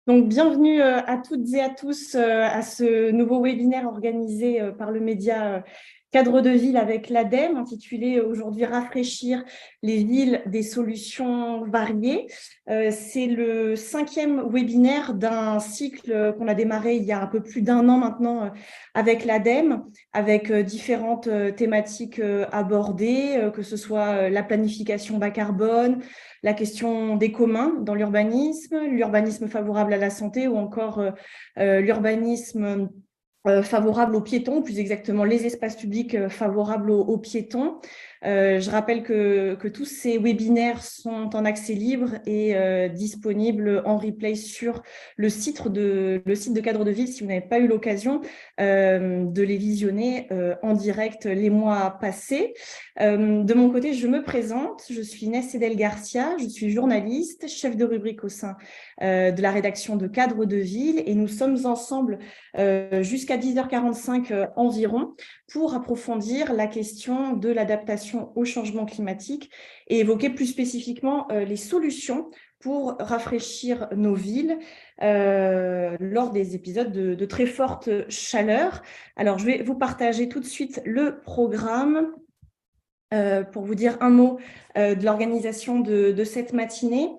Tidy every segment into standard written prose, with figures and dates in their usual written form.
Donc, bienvenue à toutes et à tous à ce nouveau webinaire organisé par le média Cadre de ville avec l'ADEME, intitulé aujourd'hui Rafraîchir les villes des solutions variées. C'est le 5e webinaire d'un cycle qu'on a démarré il y a un peu plus d'un an maintenant avec l'ADEME, avec différentes thématiques abordées, que ce soit la planification bas carbone, la question des communs dans l'urbanisme favorable à la santé ou encore l'urbanisme favorable aux piétons, plus exactement les espaces publics favorables aux piétons. Je rappelle que tous ces webinaires sont en accès libre et disponibles en replay sur le site de Cadre de Ville si vous n'avez pas eu l'occasion de les visionner en direct les mois passés. De mon côté, je me présente, je suis Inès Edel Garcia, je suis journaliste, chef de rubrique au sein de la rédaction de Cadre de Ville et nous sommes ensemble jusqu'à 10h45 environ pour approfondir la question de l'adaptation au changement climatique et évoquer plus spécifiquement les solutions pour rafraîchir nos villes lors des épisodes de très forte chaleur. Alors, je vais vous partager tout de suite le programme pour vous dire un mot de l'organisation de cette matinée.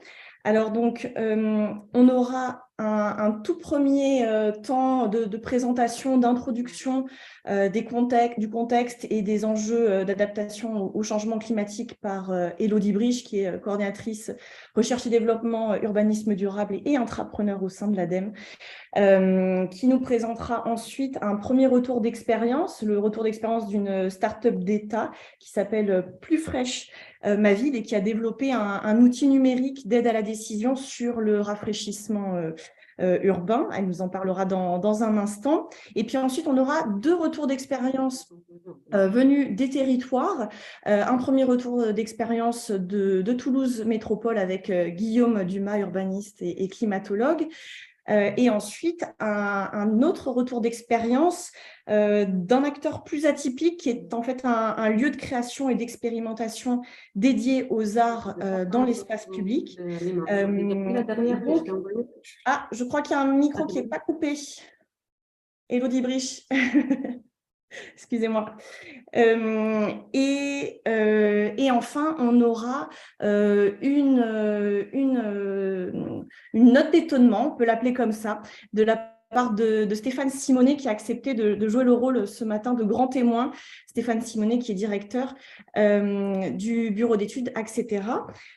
Alors donc, on aura un tout premier temps de présentation, d'introduction du contexte et des enjeux d'adaptation au changement climatique par Élodie Brich, qui est coordinatrice recherche et développement, urbanisme durable et intrapreneur au sein de l'ADEME. Qui nous présentera ensuite un premier retour d'expérience, le retour d'expérience d'une start-up d'État qui s'appelle Plus Fraîche Ma Ville et qui a développé un outil numérique d'aide à la décision sur le rafraîchissement urbain. Elle nous en parlera dans un instant. Et puis ensuite, on aura 2 retours d'expérience venus des territoires. Un premier retour d'expérience de Toulouse Métropole avec Guillaume Dumas, urbaniste et climatologue. Et ensuite, un autre retour d'expérience d'un acteur plus atypique qui est en fait un lieu de création et d'expérimentation dédié aux arts dans l'espace public. Je crois qu'il y a un micro qui n'est pas coupé. Élodie Brich. Excusez-moi. Et enfin, on aura une note d'étonnement, on peut l'appeler comme ça, de la part de Stéphane Simonet qui a accepté de jouer le rôle ce matin de grand témoin. Stéphane Simonet qui est directeur du bureau d'études, etc.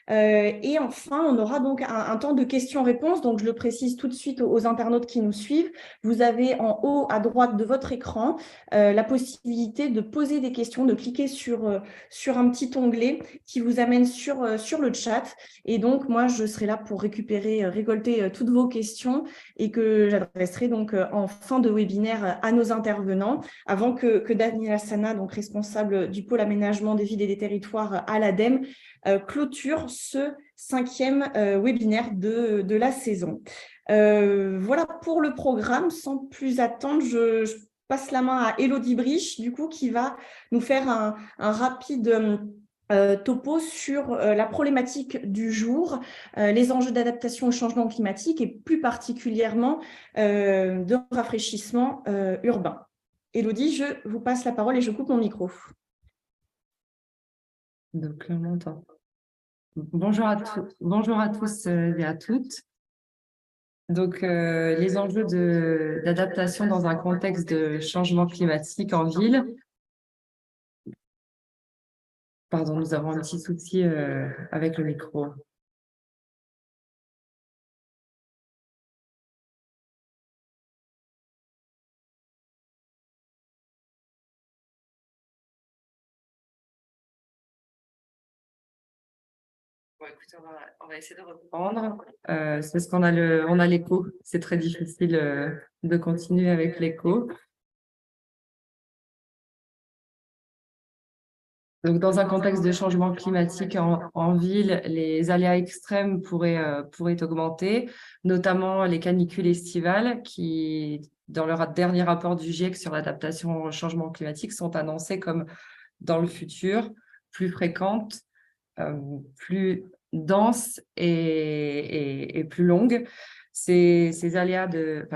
Et enfin, on aura donc un temps de questions-réponses. Donc, je le précise tout de suite aux internautes qui nous suivent. Vous avez en haut à droite de votre écran la possibilité de poser des questions, de cliquer sur un petit onglet qui vous amène sur le chat. Et donc, moi, je serai là pour récolter toutes vos questions et que j'adresserai donc en fin de webinaire à nos intervenants avant que Daniela Sana, donc responsable du pôle aménagement des villes et des territoires à l'ADEME, clôture ce 5e webinaire de la saison. Voilà pour le programme. Sans plus attendre, je passe la main à Élodie Brich, du coup, qui va nous faire un rapide topo sur la problématique du jour, les enjeux d'adaptation au changement climatique et plus particulièrement de rafraîchissement urbain. Élodie, je vous passe la parole et je coupe mon micro. Donc, on m'entend. Bonjour à tous et à toutes. Donc, les enjeux d'adaptation dans un contexte de changement climatique en ville. Pardon, nous avons un petit souci avec le micro. Bon, écoutez, on va essayer de reprendre. C'est parce qu'on a l'écho. C'est très difficile de continuer avec l'écho. Donc, dans un contexte de changement climatique en ville, les aléas extrêmes pourraient augmenter, notamment les canicules estivales qui, dans leur dernier rapport du GIEC sur l'adaptation au changement climatique, sont annoncées comme, dans le futur, plus fréquentes, plus denses et plus longues. Ces aléas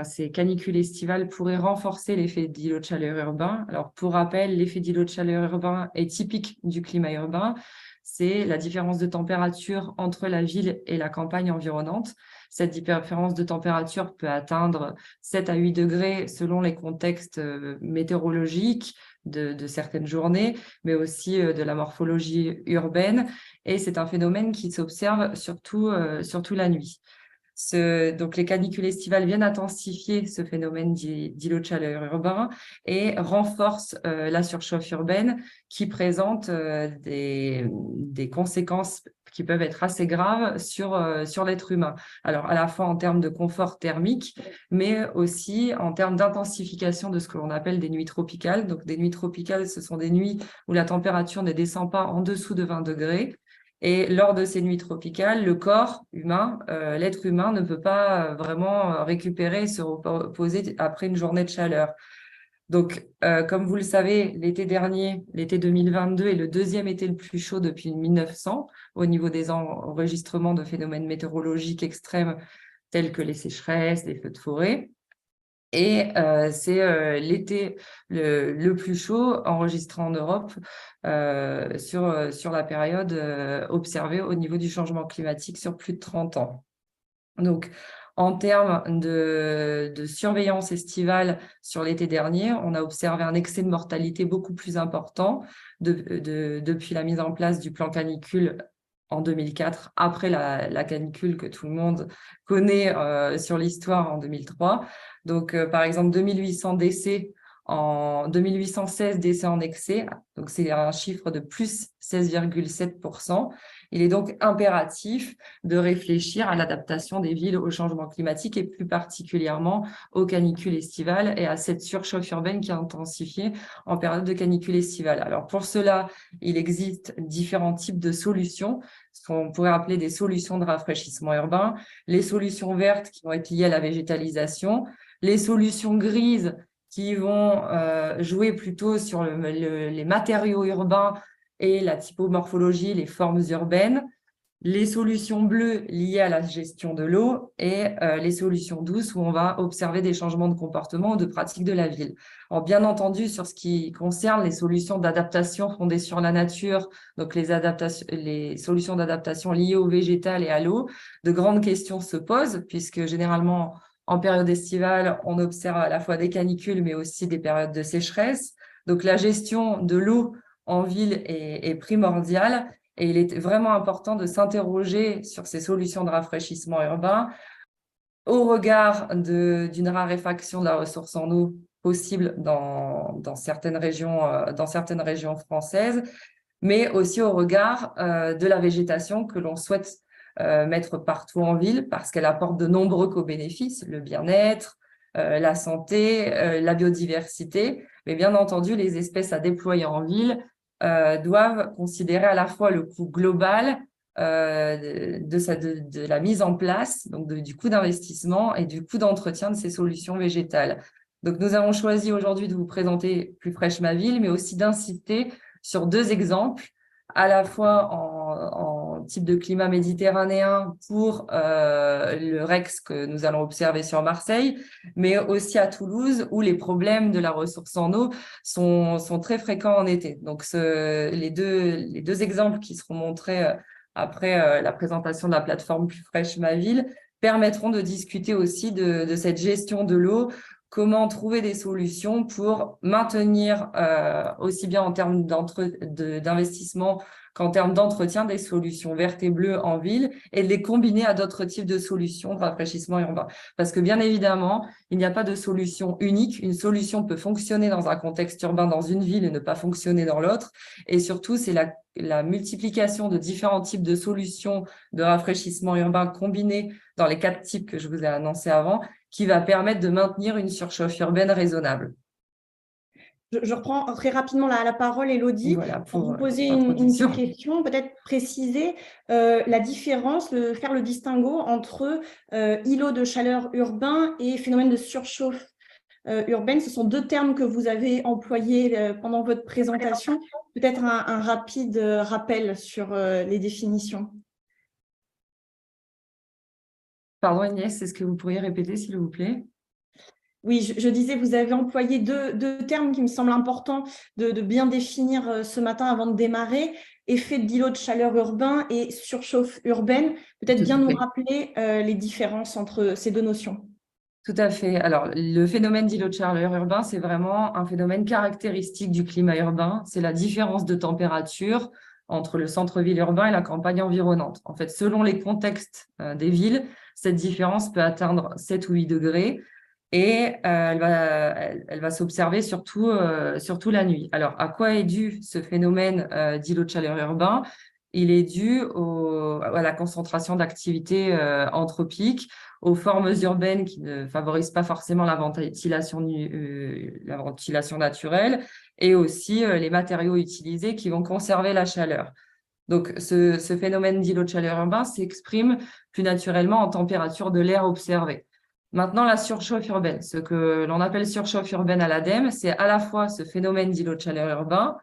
ces canicules estivales pourraient renforcer l'effet d'îlot de chaleur urbain. Alors, pour rappel, l'effet d'îlot de chaleur urbain est typique du climat urbain. C'est la différence de température entre la ville et la campagne environnante. Cette différence de température peut atteindre 7 à 8 degrés selon les contextes météorologiques de certaines journées, mais aussi de la morphologie urbaine. Et c'est un phénomène qui s'observe surtout la nuit. Donc, les canicules estivales viennent intensifier ce phénomène d'îlot de chaleur urbain et renforcent la surchauffe urbaine qui présente des conséquences qui peuvent être assez graves sur l'être humain. Alors, à la fois en termes de confort thermique, mais aussi en termes d'intensification de ce que l'on appelle des nuits tropicales. Donc, des nuits tropicales, ce sont des nuits où la température ne descend pas en dessous de 20 degrés. Et lors de ces nuits tropicales, le corps humain, l'être humain ne peut pas vraiment récupérer et se reposer après une journée de chaleur. Donc, comme vous le savez, l'été dernier, l'été 2022, est le deuxième été le plus chaud depuis 1900 au niveau des enregistrements de phénomènes météorologiques extrêmes tels que les sécheresses, les feux de forêt. Et c'est l'été le plus chaud enregistré en Europe sur la période observée au niveau du changement climatique sur plus de 30 ans. Donc, en termes de surveillance estivale sur l'été dernier, on a observé un excès de mortalité beaucoup plus important depuis la mise en place du plan canicule en 2004, après la canicule que tout le monde connaît sur l'histoire en 2003. Donc, par exemple, 2816 décès en excès, donc c'est un chiffre de plus 16,7%. Il est donc impératif de réfléchir à l'adaptation des villes au changement climatique et plus particulièrement aux canicules estivales et à cette surchauffe urbaine qui a intensifié en période de canicule estivale. Alors pour cela, il existe différents types de solutions, ce qu'on pourrait appeler des solutions de rafraîchissement urbain, les solutions vertes qui vont être liées à la végétalisation, les solutions grises qui vont jouer plutôt sur les matériaux urbains et la typomorphologie, les formes urbaines, les solutions bleues liées à la gestion de l'eau et les solutions douces où on va observer des changements de comportement ou de pratique de la ville. Alors, bien entendu, sur ce qui concerne les solutions d'adaptation fondées sur la nature, donc les solutions d'adaptation liées au végétal et à l'eau, de grandes questions se posent puisque généralement, en période estivale, on observe à la fois des canicules mais aussi des périodes de sécheresse. Donc, la gestion de l'eau en ville est primordiale et il est vraiment important de s'interroger sur ces solutions de rafraîchissement urbain au regard d'une raréfaction de la ressource en eau possible dans certaines régions françaises, mais aussi au regard de la végétation que l'on souhaite mettre partout en ville parce qu'elle apporte de nombreux co-bénéfices, le bien-être, la santé, la biodiversité, mais bien entendu, les espèces à déployer en ville doivent considérer à la fois le coût global de la mise en place, donc du coût d'investissement et du coût d'entretien de ces solutions végétales. Donc, nous avons choisi aujourd'hui de vous présenter Plus fraîche ma ville, mais aussi d'insister sur deux exemples, à la fois en type de climat méditerranéen pour le REX que nous allons observer sur Marseille, mais aussi à Toulouse où les problèmes de la ressource en eau sont très fréquents en été. Donc, les deux exemples qui seront montrés après la présentation de la plateforme Plus fraîche ma ville permettront de discuter aussi de cette gestion de l'eau, comment trouver des solutions pour maintenir aussi bien en termes d'investissement qu'en termes d'entretien des solutions vertes et bleues en ville et de les combiner à d'autres types de solutions de rafraîchissement urbain. Parce que bien évidemment, il n'y a pas de solution unique. Une solution peut fonctionner dans un contexte urbain dans une ville et ne pas fonctionner dans l'autre. Et surtout, c'est la multiplication de différents types de solutions de rafraîchissement urbain combinées dans les 4 types que je vous ai annoncés avant qui va permettre de maintenir une surchauffe urbaine raisonnable. Je reprends très rapidement la parole, Élodie, voilà pour vous poser une petite question, peut-être préciser la différence, faire le distinguo entre îlot de chaleur urbain et phénomène de surchauffe urbaine. Ce sont deux termes que vous avez employés pendant votre présentation. Peut-être un rapide rappel sur les définitions. Pardon Agnès, est-ce que vous pourriez répéter s'il vous plaît? Oui, je disais, vous avez employé deux termes qui me semblent importants de bien définir ce matin avant de démarrer, effet d'îlot de chaleur urbain et surchauffe urbaine. Peut-être Tout bien à nous fait. rappeler les différences entre ces deux notions. Tout à fait. Alors, le phénomène d'îlot de chaleur urbain, c'est vraiment un phénomène caractéristique du climat urbain. C'est la différence de température entre le centre-ville urbain et la campagne environnante. En fait, selon les contextes des villes, cette différence peut atteindre 7 ou 8 degrés et elle va s'observer surtout la nuit. Alors, à quoi est dû ce phénomène d'îlot de chaleur urbain? Il est dû à la concentration d'activités anthropiques, aux formes urbaines qui ne favorisent pas forcément la ventilation naturelle et aussi les matériaux utilisés qui vont conserver la chaleur. Donc, ce phénomène d'îlot de chaleur urbain s'exprime plus naturellement en température de l'air observée. Maintenant, la surchauffe urbaine. Ce que l'on appelle surchauffe urbaine à l'ADEME, c'est à la fois ce phénomène d'îlot de chaleur urbain,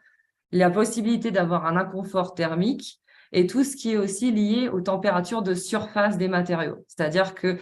la possibilité d'avoir un inconfort thermique et tout ce qui est aussi lié aux températures de surface des matériaux. C'est-à-dire que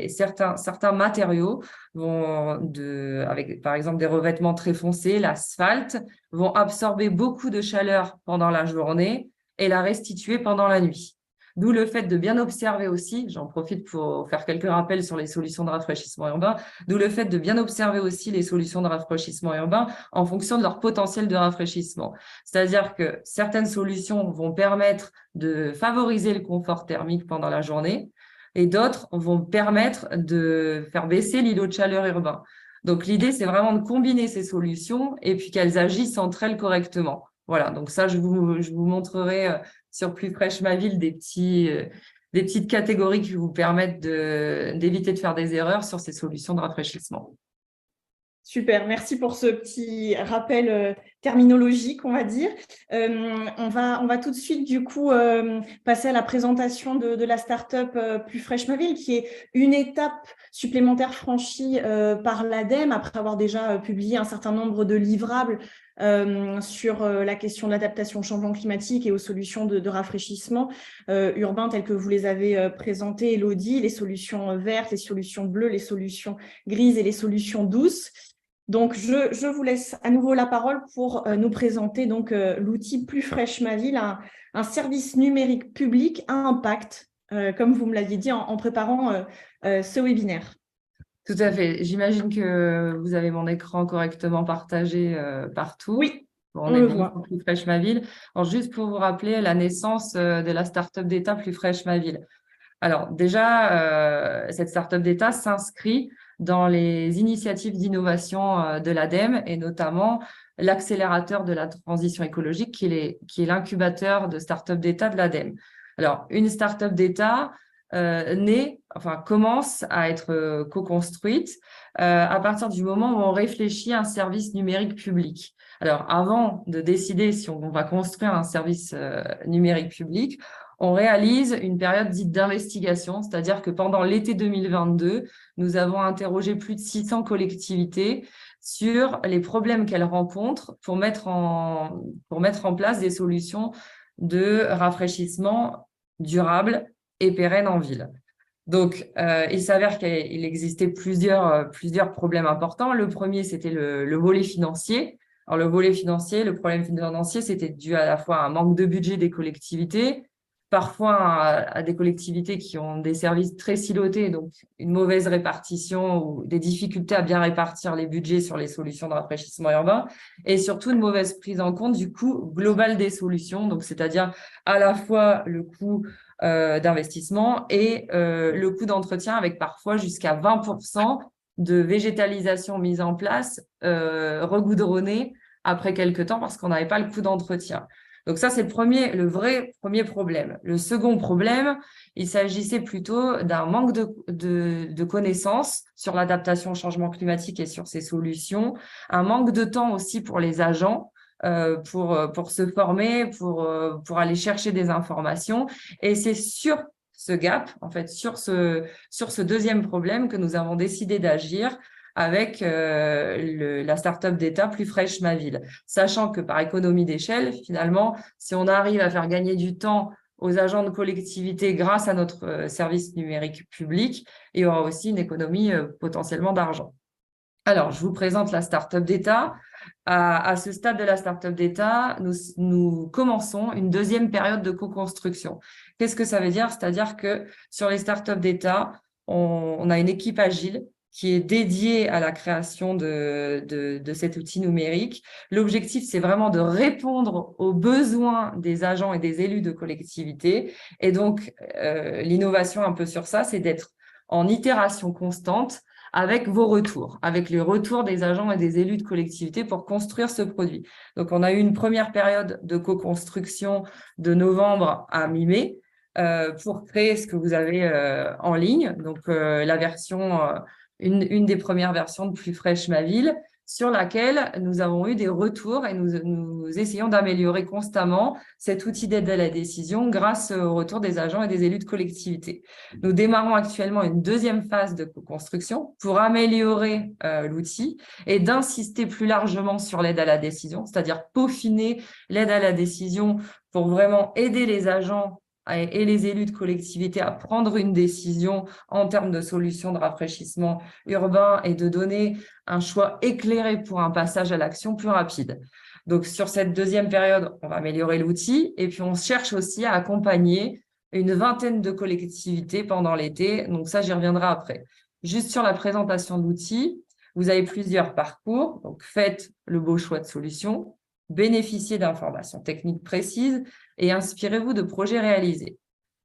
certains matériaux avec par exemple des revêtements très foncés, l'asphalte, vont absorber beaucoup de chaleur pendant la journée et la restituer pendant la nuit. D'où le fait de bien observer aussi, j'en profite pour faire quelques rappels sur les solutions de rafraîchissement urbain, d'où le fait de bien observer aussi les solutions de rafraîchissement urbain en fonction de leur potentiel de rafraîchissement. C'est-à-dire que certaines solutions vont permettre de favoriser le confort thermique pendant la journée et d'autres vont permettre de faire baisser l'îlot de chaleur urbain. Donc, l'idée, c'est vraiment de combiner ces solutions et puis qu'elles agissent entre elles correctement. Voilà, donc ça, je vous montrerai sur Plus fraîche ma ville des petites catégories qui vous permettent d'éviter de faire des erreurs sur ces solutions de rafraîchissement. Super, merci pour ce petit rappel terminologique, on va dire. On va tout de suite, du coup, passer à la présentation de la start-up Plus fraîche ma ville, qui est une étape supplémentaire franchie par l'ADEME, après avoir déjà publié un certain nombre de livrables sur la question de l'adaptation au changement climatique et aux solutions de rafraîchissement urbain, telles que vous les avez présentées, Elodie, les solutions vertes, les solutions bleues, les solutions grises et les solutions douces. Donc, je vous laisse à nouveau la parole pour nous présenter donc l'outil Plus fraîche ma ville, un service numérique public à impact, comme vous me l'aviez dit en préparant ce webinaire. Tout à fait. J'imagine que vous avez mon écran correctement partagé partout. Oui, Bon, on on est le bien voit. sur Plus fraîche ma ville. Alors, juste pour vous rappeler la naissance de la start-up d'État Plus fraîche ma ville. Alors déjà, cette start-up d'État s'inscrit dans les initiatives d'innovation de l'ADEME et notamment l'accélérateur de la transition écologique qui est l'incubateur de start-up d'État de l'ADEME. Alors, une start-up d'État commence à être co-construite à partir du moment où on réfléchit à un service numérique public. Alors, avant de décider si on va construire un service numérique public, on réalise une période dite d'investigation, c'est-à-dire que pendant l'été 2022, nous avons interrogé plus de 600 collectivités sur les problèmes qu'elles rencontrent pour mettre en place des solutions de rafraîchissement durable et pérenne en ville. Donc, il s'avère qu'il existait plusieurs problèmes importants. Le premier, c'était le volet financier. Alors, le problème financier, c'était dû à la fois à un manque de budget des collectivités, parfois à des collectivités qui ont des services très silotés, donc une mauvaise répartition ou des difficultés à bien répartir les budgets sur les solutions de rafraîchissement urbain, et surtout une mauvaise prise en compte du coût global des solutions, donc c'est-à-dire à la fois le coût d'investissement et le coût d'entretien avec parfois jusqu'à 20% de végétalisation mise en place, regoudronnée après quelques temps parce qu'on n'avait pas le coût d'entretien. Donc ça, c'est le vrai premier problème. Le second problème, il s'agissait plutôt d'un manque de connaissances sur l'adaptation au changement climatique et sur ses solutions, un manque de temps aussi pour les agents pour se former, pour aller chercher des informations. Et c'est sur ce gap, en fait, sur ce deuxième problème que nous avons décidé d'agir avec la start-up d'État Plus fraîche ma ville. Sachant que par économie d'échelle, finalement, si on arrive à faire gagner du temps aux agents de collectivité grâce à notre service numérique public, et il y aura aussi une économie potentiellement d'argent. Alors, je vous présente la start-up d'État. À ce stade de la start-up d'État, nous commençons une deuxième période de co-construction. Qu'est-ce que ça veut dire? C'est-à-dire que sur les start-up d'État, on a une équipe agile qui est dédiée à la création de cet outil numérique. L'objectif, c'est vraiment de répondre aux besoins des agents et des élus de collectivité. Et donc, l'innovation un peu sur ça, c'est d'être en itération constante avec vos retours, avec les retours des agents et des élus de collectivité pour construire ce produit. Donc, on a eu une première période de co-construction de novembre à mi-mai pour créer ce que vous avez en ligne. Donc, la version, une des premières versions de Plus fraîche ma ville, sur laquelle nous avons eu des retours et nous essayons d'améliorer constamment cet outil d'aide à la décision grâce au retour des agents et des élus de collectivité. Nous démarrons actuellement une deuxième phase de co-construction pour améliorer l'outil et d'insister plus largement sur l'aide à la décision, c'est-à-dire peaufiner l'aide à la décision pour vraiment aider les agents et les élus de collectivité à prendre une décision en termes de solutions de rafraîchissement urbain et de donner un choix éclairé pour un passage à l'action plus rapide. Donc, sur cette deuxième période, on va améliorer l'outil et puis on cherche aussi à accompagner une vingtaine de collectivités pendant l'été. Donc, ça, j'y reviendrai après. Juste sur la présentation de l'outil, vous avez plusieurs parcours. Donc, faites le beau choix de solution, bénéficiez d'informations techniques précises et inspirez-vous de projets réalisés.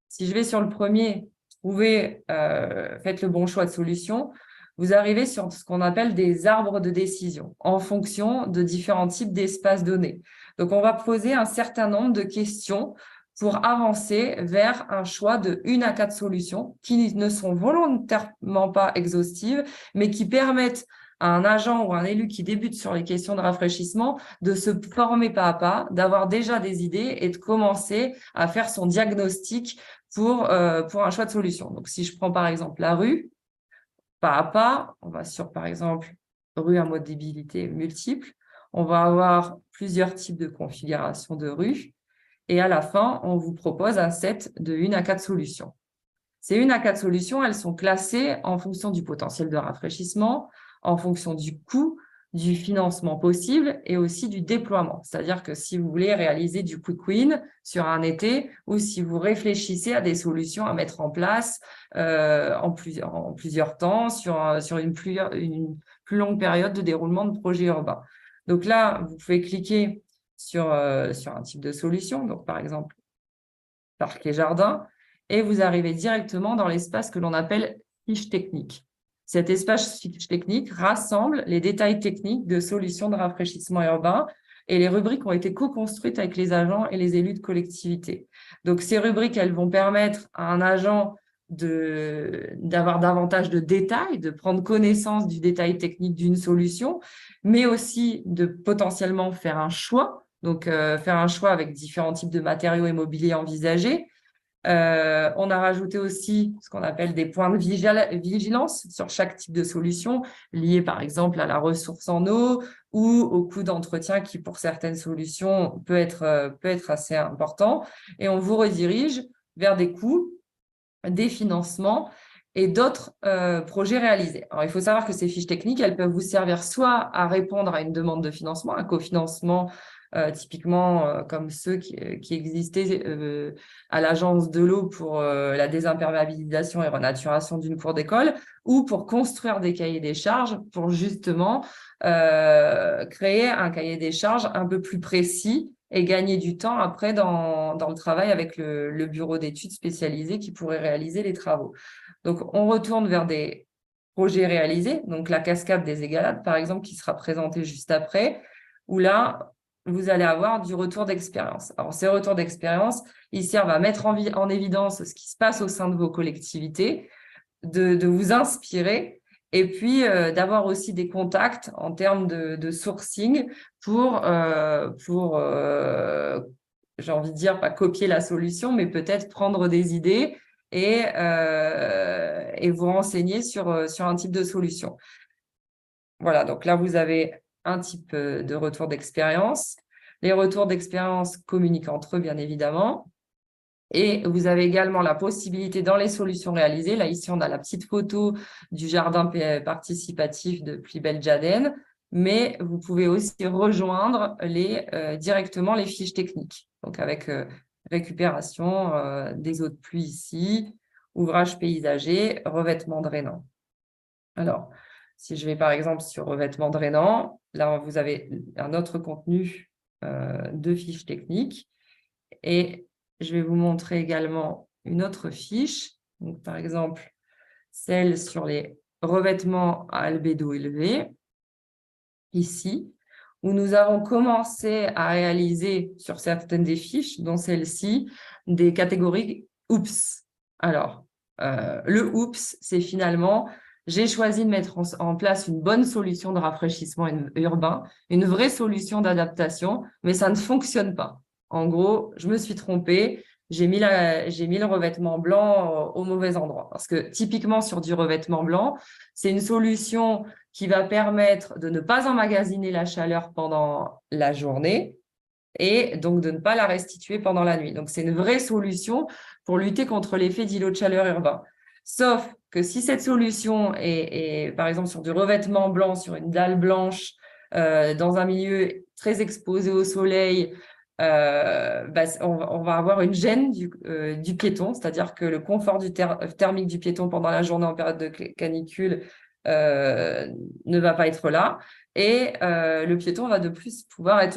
Si je vais sur le premier, faites le bon choix de solution, vous arrivez sur ce qu'on appelle des arbres de décision en fonction de différents types d'espaces donnés. Donc, on va poser un certain nombre de questions pour avancer vers un choix de 1 à 4 solutions qui ne sont volontairement pas exhaustives, mais qui permettent à un agent ou un élu qui débute sur les questions de rafraîchissement de se former pas à pas, d'avoir déjà des idées et de commencer à faire son diagnostic pour un choix de solution. Donc, si je prends par exemple la rue, pas à pas, on va sur par exemple rue à modalité multiple, on va avoir plusieurs types de configurations de rue et à la fin, on vous propose un set de 1 à 4 solutions. Ces 1 à 4 solutions, elles sont classées en fonction du potentiel de rafraîchissement, en fonction du coût, du financement possible et aussi du déploiement. C'est-à-dire que si vous voulez réaliser du quick win sur un été ou si vous réfléchissez à des solutions à mettre en place en plusieurs temps sur une plus longue période de déroulement de projets urbains. Donc là, vous pouvez cliquer sur un type de solution, donc par exemple parc et jardin, et vous arrivez directement dans l'espace que l'on appelle fiche technique. Cet espace fiche technique rassemble les détails techniques de solutions de rafraîchissement urbain et les rubriques ont été co-construites avec les agents et les élus de collectivité. Donc, ces rubriques, elles vont permettre à un agent d'avoir davantage de détails, de prendre connaissance du détail technique d'une solution, mais aussi de potentiellement faire un choix. Donc, faire un choix avec différents types de matériaux et mobilier envisagés. On a rajouté aussi ce qu'on appelle des points de vigilance sur chaque type de solution, liés par exemple à la ressource en eau ou au coût d'entretien qui, pour certaines solutions, peut être assez important. Et on vous redirige vers des coûts, des financements et d'autres projets réalisés. Alors, il faut savoir que ces fiches techniques, elles peuvent vous servir soit à répondre à une demande de financement, un cofinancement, typiquement comme ceux qui existaient à l'agence de l'eau pour la désimperméabilisation et renaturation d'une cour d'école, ou pour construire des cahiers des charges pour justement créer un cahier des charges un peu plus précis et gagner du temps après dans le travail avec le bureau d'études spécialisé qui pourrait réaliser les travaux. Donc, on retourne vers des projets réalisés, donc la cascade des Égalades, par exemple, qui sera présentée juste après, où là, vous allez avoir du retour d'expérience. Alors, ces retours d'expérience, ils servent à mettre en évidence ce qui se passe au sein de vos collectivités, de vous inspirer et puis d'avoir aussi des contacts en termes de sourcing pour j'ai envie de dire, pas copier la solution, mais peut-être prendre des idées et vous renseigner sur un type de solution. Voilà, donc là, vous avez un type de retour d'expérience. Les retours d'expérience communiquent entre eux, bien évidemment. Et vous avez également la possibilité dans les solutions réalisées, là ici on a la petite photo du jardin participatif de Plibel-Jaden, mais vous pouvez aussi rejoindre directement les fiches techniques. Donc avec récupération des eaux de pluie ici, ouvrage paysager, revêtement drainant. Alors, si je vais par exemple sur revêtement drainant, là vous avez un autre contenu de fiches techniques. Et je vais vous montrer également une autre fiche. Donc, par exemple, celle sur les revêtements à albédo élevé, ici, où nous avons commencé à réaliser sur certaines des fiches, dont celle-ci, des catégories OOPS. Alors, le OOPS, c'est finalement, j'ai choisi de mettre en place une bonne solution de rafraîchissement urbain, une vraie solution d'adaptation, mais ça ne fonctionne pas. En gros, je me suis trompée, j'ai mis le revêtement blanc au mauvais endroit. Parce que typiquement sur du revêtement blanc, c'est une solution qui va permettre de ne pas emmagasiner la chaleur pendant la journée et donc de ne pas la restituer pendant la nuit. Donc, c'est une vraie solution pour lutter contre l'effet d'îlot de chaleur urbain. Sauf que si cette solution est, par exemple, sur du revêtement blanc, sur une dalle blanche, dans un milieu très exposé au soleil, on va avoir une gêne du piéton, c'est-à-dire que le confort thermique du piéton pendant la journée en période de canicule ne va pas être là. Et le piéton va de plus va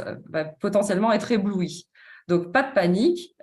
potentiellement être ébloui. Donc, pas de panique.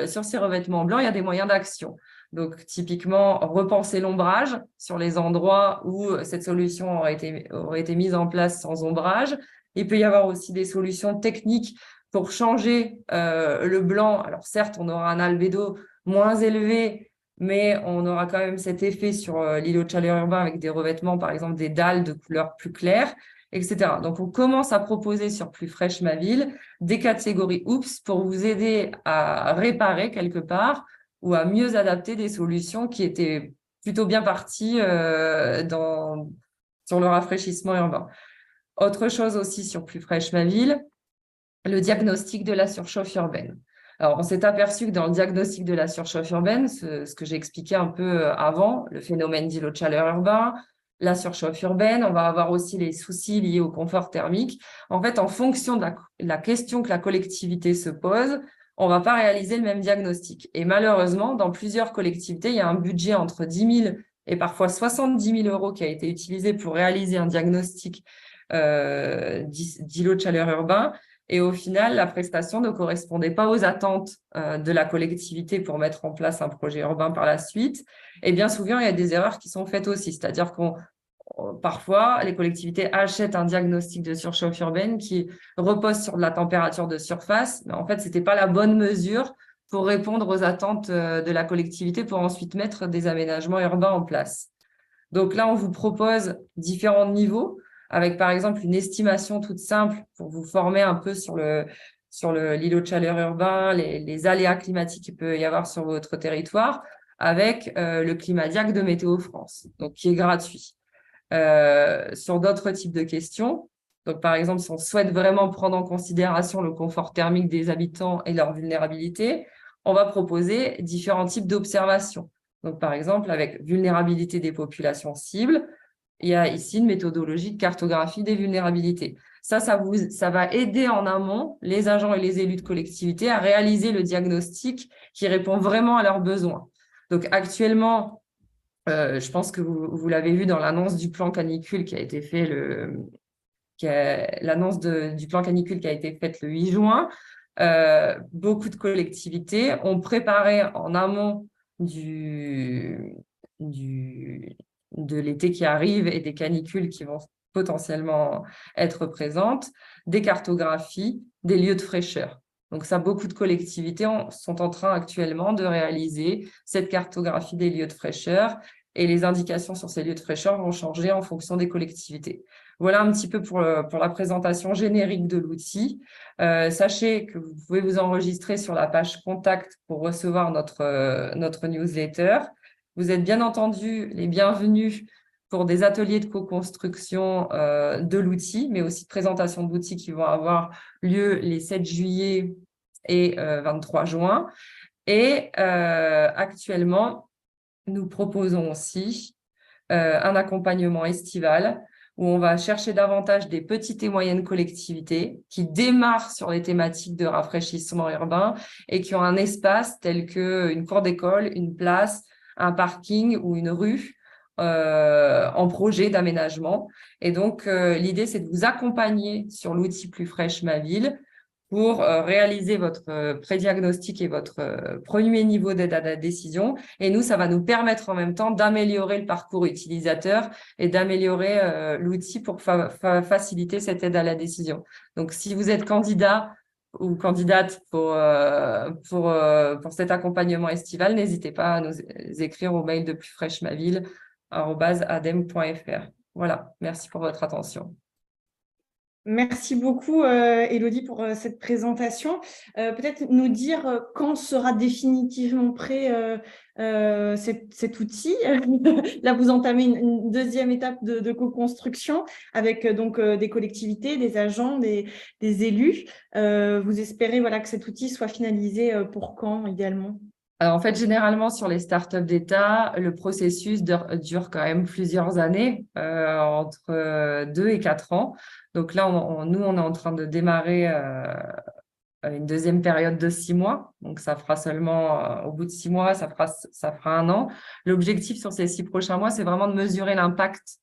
Sur ces revêtements blancs, il y a des moyens d'action. Donc, typiquement, repenser l'ombrage sur les endroits où cette solution aurait été mise en place sans ombrage. Il peut y avoir aussi des solutions techniques pour changer le blanc. Alors, certes, on aura un albédo moins élevé, mais on aura quand même cet effet sur l'îlot de chaleur urbain avec des revêtements, par exemple, des dalles de couleur plus claire, etc. Donc, on commence à proposer sur Plus Fraîche Ma Ville des catégories OOPS pour vous aider à réparer quelque part ou à mieux adapter des solutions qui étaient plutôt bien parties sur le rafraîchissement urbain. Autre chose aussi sur Plus Fraîche Ma Ville, le diagnostic de la surchauffe urbaine. Alors, on s'est aperçu que dans le diagnostic de la surchauffe urbaine, ce que j'ai expliqué un peu avant, le phénomène d'îlot de chaleur urbain, la surchauffe urbaine, on va avoir aussi les soucis liés au confort thermique. En fait, en fonction de la question que la collectivité se pose, on ne va pas réaliser le même diagnostic. Et malheureusement, dans plusieurs collectivités, il y a un budget entre 10 000 et parfois 70 000 euros qui a été utilisé pour réaliser un diagnostic d'îlot de chaleur urbain. Et au final, la prestation ne correspondait pas aux attentes de la collectivité pour mettre en place un projet urbain par la suite. Et bien souvent, il y a des erreurs qui sont faites aussi. C'est-à-dire parfois, les collectivités achètent un diagnostic de surchauffe urbaine qui repose sur de la température de surface, mais en fait, ce n'était pas la bonne mesure pour répondre aux attentes de la collectivité pour ensuite mettre des aménagements urbains en place. Donc là, on vous propose différents niveaux avec, par exemple, une estimation toute simple pour vous former un peu sur l'îlot de chaleur urbain, les aléas climatiques qu'il peut y avoir sur votre territoire, avec le Climadiac de Météo France, donc qui est gratuit. Sur d'autres types de questions, donc par exemple, si on souhaite vraiment prendre en considération le confort thermique des habitants et leur vulnérabilité, on va proposer différents types d'observations. Donc, par exemple, avec vulnérabilité des populations cibles, il y a ici une méthodologie de cartographie des vulnérabilités. Ça va aider en amont les agents et les élus de collectivité à réaliser le diagnostic qui répond vraiment à leurs besoins. Donc, actuellement, je pense que vous l'avez vu dans l'annonce du plan canicule qui a été fait l'annonce du plan canicule qui a été faite le 8 juin. Beaucoup de collectivités ont préparé en amont de l'été qui arrive et des canicules qui vont potentiellement être présentes, des cartographies, des lieux de fraîcheur. Donc ça, beaucoup de collectivités sont en train actuellement de réaliser cette cartographie des lieux de fraîcheur et les indications sur ces lieux de fraîcheur vont changer en fonction des collectivités. Voilà un petit peu pour la présentation générique de l'outil. Sachez que vous pouvez vous enregistrer sur la page contact pour recevoir notre newsletter. Vous êtes bien entendu les bienvenus pour des ateliers de co-construction de l'outil, mais aussi de présentation de l'outil qui vont avoir lieu les 7 juillet et 23 juin. Et actuellement, nous proposons aussi un accompagnement estival où on va chercher davantage des petites et moyennes collectivités qui démarrent sur les thématiques de rafraîchissement urbain et qui ont un espace tel qu'une cour d'école, une place, un parking ou une rue en projet d'aménagement. Et donc, l'idée, c'est de vous accompagner sur l'outil Plus Fraîche Ma Ville pour réaliser votre prédiagnostic et votre premier niveau d'aide à la décision. Et nous, ça va nous permettre en même temps d'améliorer le parcours utilisateur et d'améliorer l'outil pour faciliter cette aide à la décision. Donc, si vous êtes candidat ou candidate pour cet accompagnement estival, n'hésitez pas à nous écrire au mail de plusfraîchemaville@adem.fr. Voilà, merci pour votre attention. Merci beaucoup, Élodie, pour cette présentation. Peut-être nous dire quand sera définitivement prêt cet outil. Là, vous entamez une deuxième étape de co-construction avec donc des collectivités, des agents, des élus. Vous espérez voilà, que cet outil soit finalisé pour quand, idéalement? Alors, en fait, généralement, sur les startups d'État, le processus dure quand même plusieurs années, entre 2 et 4 ans. Donc là, nous, on est en train de démarrer une deuxième période de 6 mois. Donc, ça fera seulement, au bout de 6 mois, ça fera 1 an. L'objectif sur ces 6 prochains mois, c'est vraiment de mesurer l'impact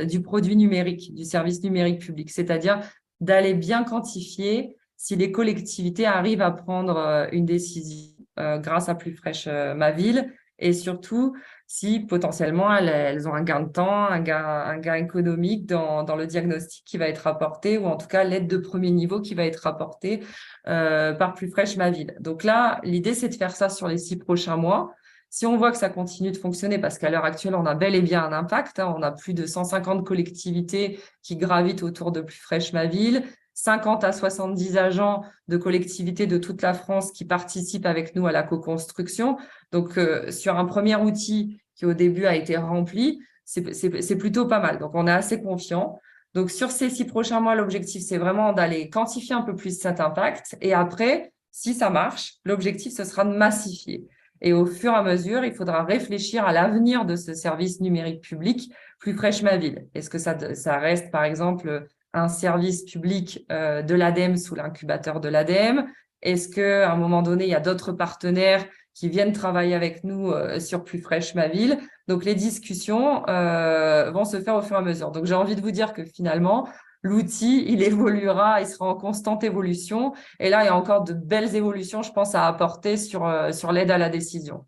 du produit numérique, du service numérique public, c'est-à-dire d'aller bien quantifier si les collectivités arrivent à prendre une décision grâce à Plus Fraîche Ma Ville, et surtout si potentiellement elles ont un gain de temps, un gain économique dans le diagnostic qui va être apporté, ou en tout cas l'aide de premier niveau qui va être apportée par Plus Fraîche Ma Ville. Donc là, l'idée, c'est de faire ça sur les 6 prochains mois. Si on voit que ça continue de fonctionner, parce qu'à l'heure actuelle, on a bel et bien un impact, hein, on a plus de 150 collectivités qui gravitent autour de Plus Fraîche Ma Ville, 50 à 70 agents de collectivités de toute la France qui participent avec nous à la co-construction. Donc, sur un premier outil qui au début a été rempli, c'est plutôt pas mal. Donc, on est assez confiant. Donc, sur ces 6 prochains mois, l'objectif, c'est vraiment d'aller quantifier un peu plus cet impact. Et après, si ça marche, l'objectif, ce sera de massifier. Et au fur et à mesure, il faudra réfléchir à l'avenir de ce service numérique public Plus Fraîche Ma Ville. Est-ce que ça reste, par exemple, un service public de l'ADEME sous l'incubateur de l'ADEME? Est-ce qu'à un moment donné, il y a d'autres partenaires qui viennent travailler avec nous sur Plus Fraîche Ma Ville? Donc, les discussions vont se faire au fur et à mesure. Donc, j'ai envie de vous dire que finalement, l'outil, il évoluera, il sera en constante évolution. Et là, il y a encore de belles évolutions, je pense, à apporter sur l'aide à la décision.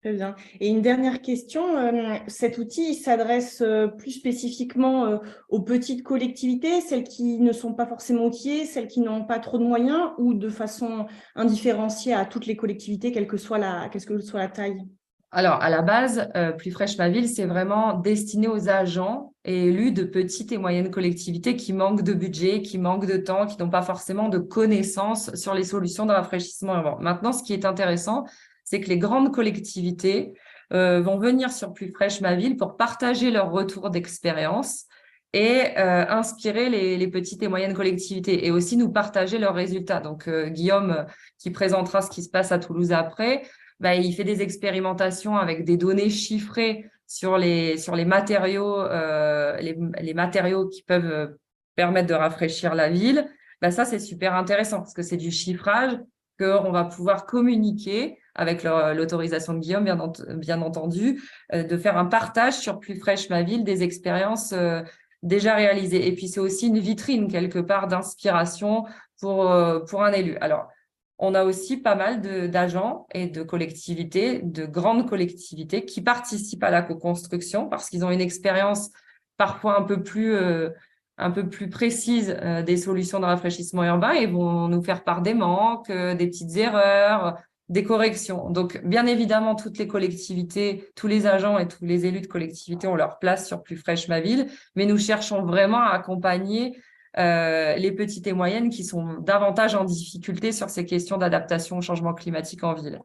Très bien. Et une dernière question, cet outil s'adresse plus spécifiquement aux petites collectivités, celles qui ne sont pas forcément outillées, celles qui n'ont pas trop de moyens, ou de façon indifférenciée à toutes les collectivités, quelle que soit la taille? Alors, à la base, Plus Fraîche Ma Ville, c'est vraiment destiné aux agents et élus de petites et moyennes collectivités qui manquent de budget, qui manquent de temps, qui n'ont pas forcément de connaissances sur les solutions de rafraîchissement urbain. Maintenant, ce qui est intéressant, c'est que les grandes collectivités vont venir sur Plus Fraîche Ma Ville pour partager leur retour d'expérience et inspirer les petites et moyennes collectivités et aussi nous partager leurs résultats. Donc, Guillaume, qui présentera ce qui se passe à Toulouse après, il fait des expérimentations avec des données chiffrées sur les matériaux, les matériaux qui peuvent permettre de rafraîchir la ville. Ça, c'est super intéressant parce que c'est du chiffrage qu'on va pouvoir communiquer avec l'autorisation de Guillaume, bien entendu, de faire un partage sur Plus Fraîche Ma Ville des expériences déjà réalisées. Et puis, c'est aussi une vitrine quelque part d'inspiration pour un élu. Alors, on a aussi pas mal d'agents et de collectivités, de grandes collectivités qui participent à la co-construction parce qu'ils ont une expérience parfois un peu plus précise des solutions de rafraîchissement urbain et vont nous faire part des manques, des petites erreurs, des corrections. Donc, bien évidemment, toutes les collectivités, tous les agents et tous les élus de collectivités ont leur place sur Plus Fraîche Ma Ville, mais nous cherchons vraiment à accompagner les petites et moyennes qui sont davantage en difficulté sur ces questions d'adaptation au changement climatique en ville.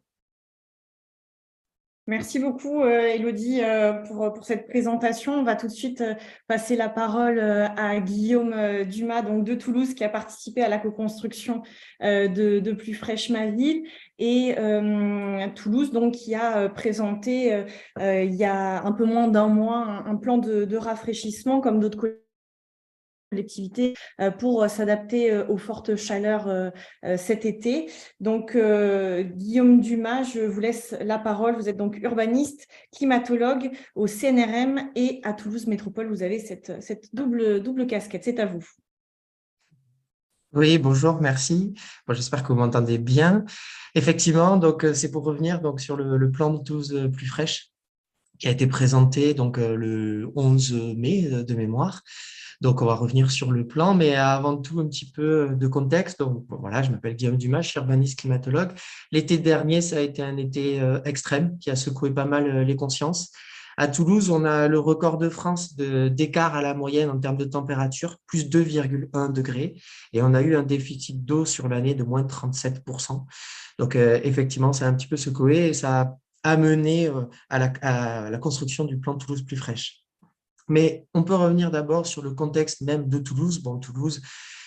Merci beaucoup, Élodie, pour cette présentation. On va tout de suite passer la parole à Guillaume Dumas, donc de Toulouse, qui a participé à la co-construction de Plus fraîche ma ville, et Toulouse, donc, qui a présenté il y a un peu moins d'un mois un plan de rafraîchissement, comme d'autres collectivités, pour s'adapter aux fortes chaleurs cet été. Donc, Guillaume Dumas, je vous laisse la parole. Vous êtes donc urbaniste, climatologue au CNRM et à Toulouse Métropole. Vous avez cette double casquette. C'est à vous. Oui, bonjour, merci. Bon, j'espère que vous m'entendez bien. Effectivement, donc c'est pour revenir donc sur le plan de Toulouse plus fraîche qui a été présenté donc le 11 mai de mémoire. Donc on va revenir sur le plan, mais avant tout un petit peu de contexte. Donc bon, voilà, je m'appelle Guillaume Dumas, je suis urbaniste climatologue. L'été dernier, ça a été un été extrême qui a secoué pas mal les consciences. À Toulouse, on a le record de France d'écart à la moyenne en termes de température, plus 2,1 degrés. Et on a eu un déficit d'eau sur l'année de moins de 37%. Donc, effectivement, ça a un petit peu secoué et ça a amené à la construction du plan Toulouse plus fraîche. Mais on peut revenir d'abord sur le contexte même de Toulouse. Bon, Toulouse,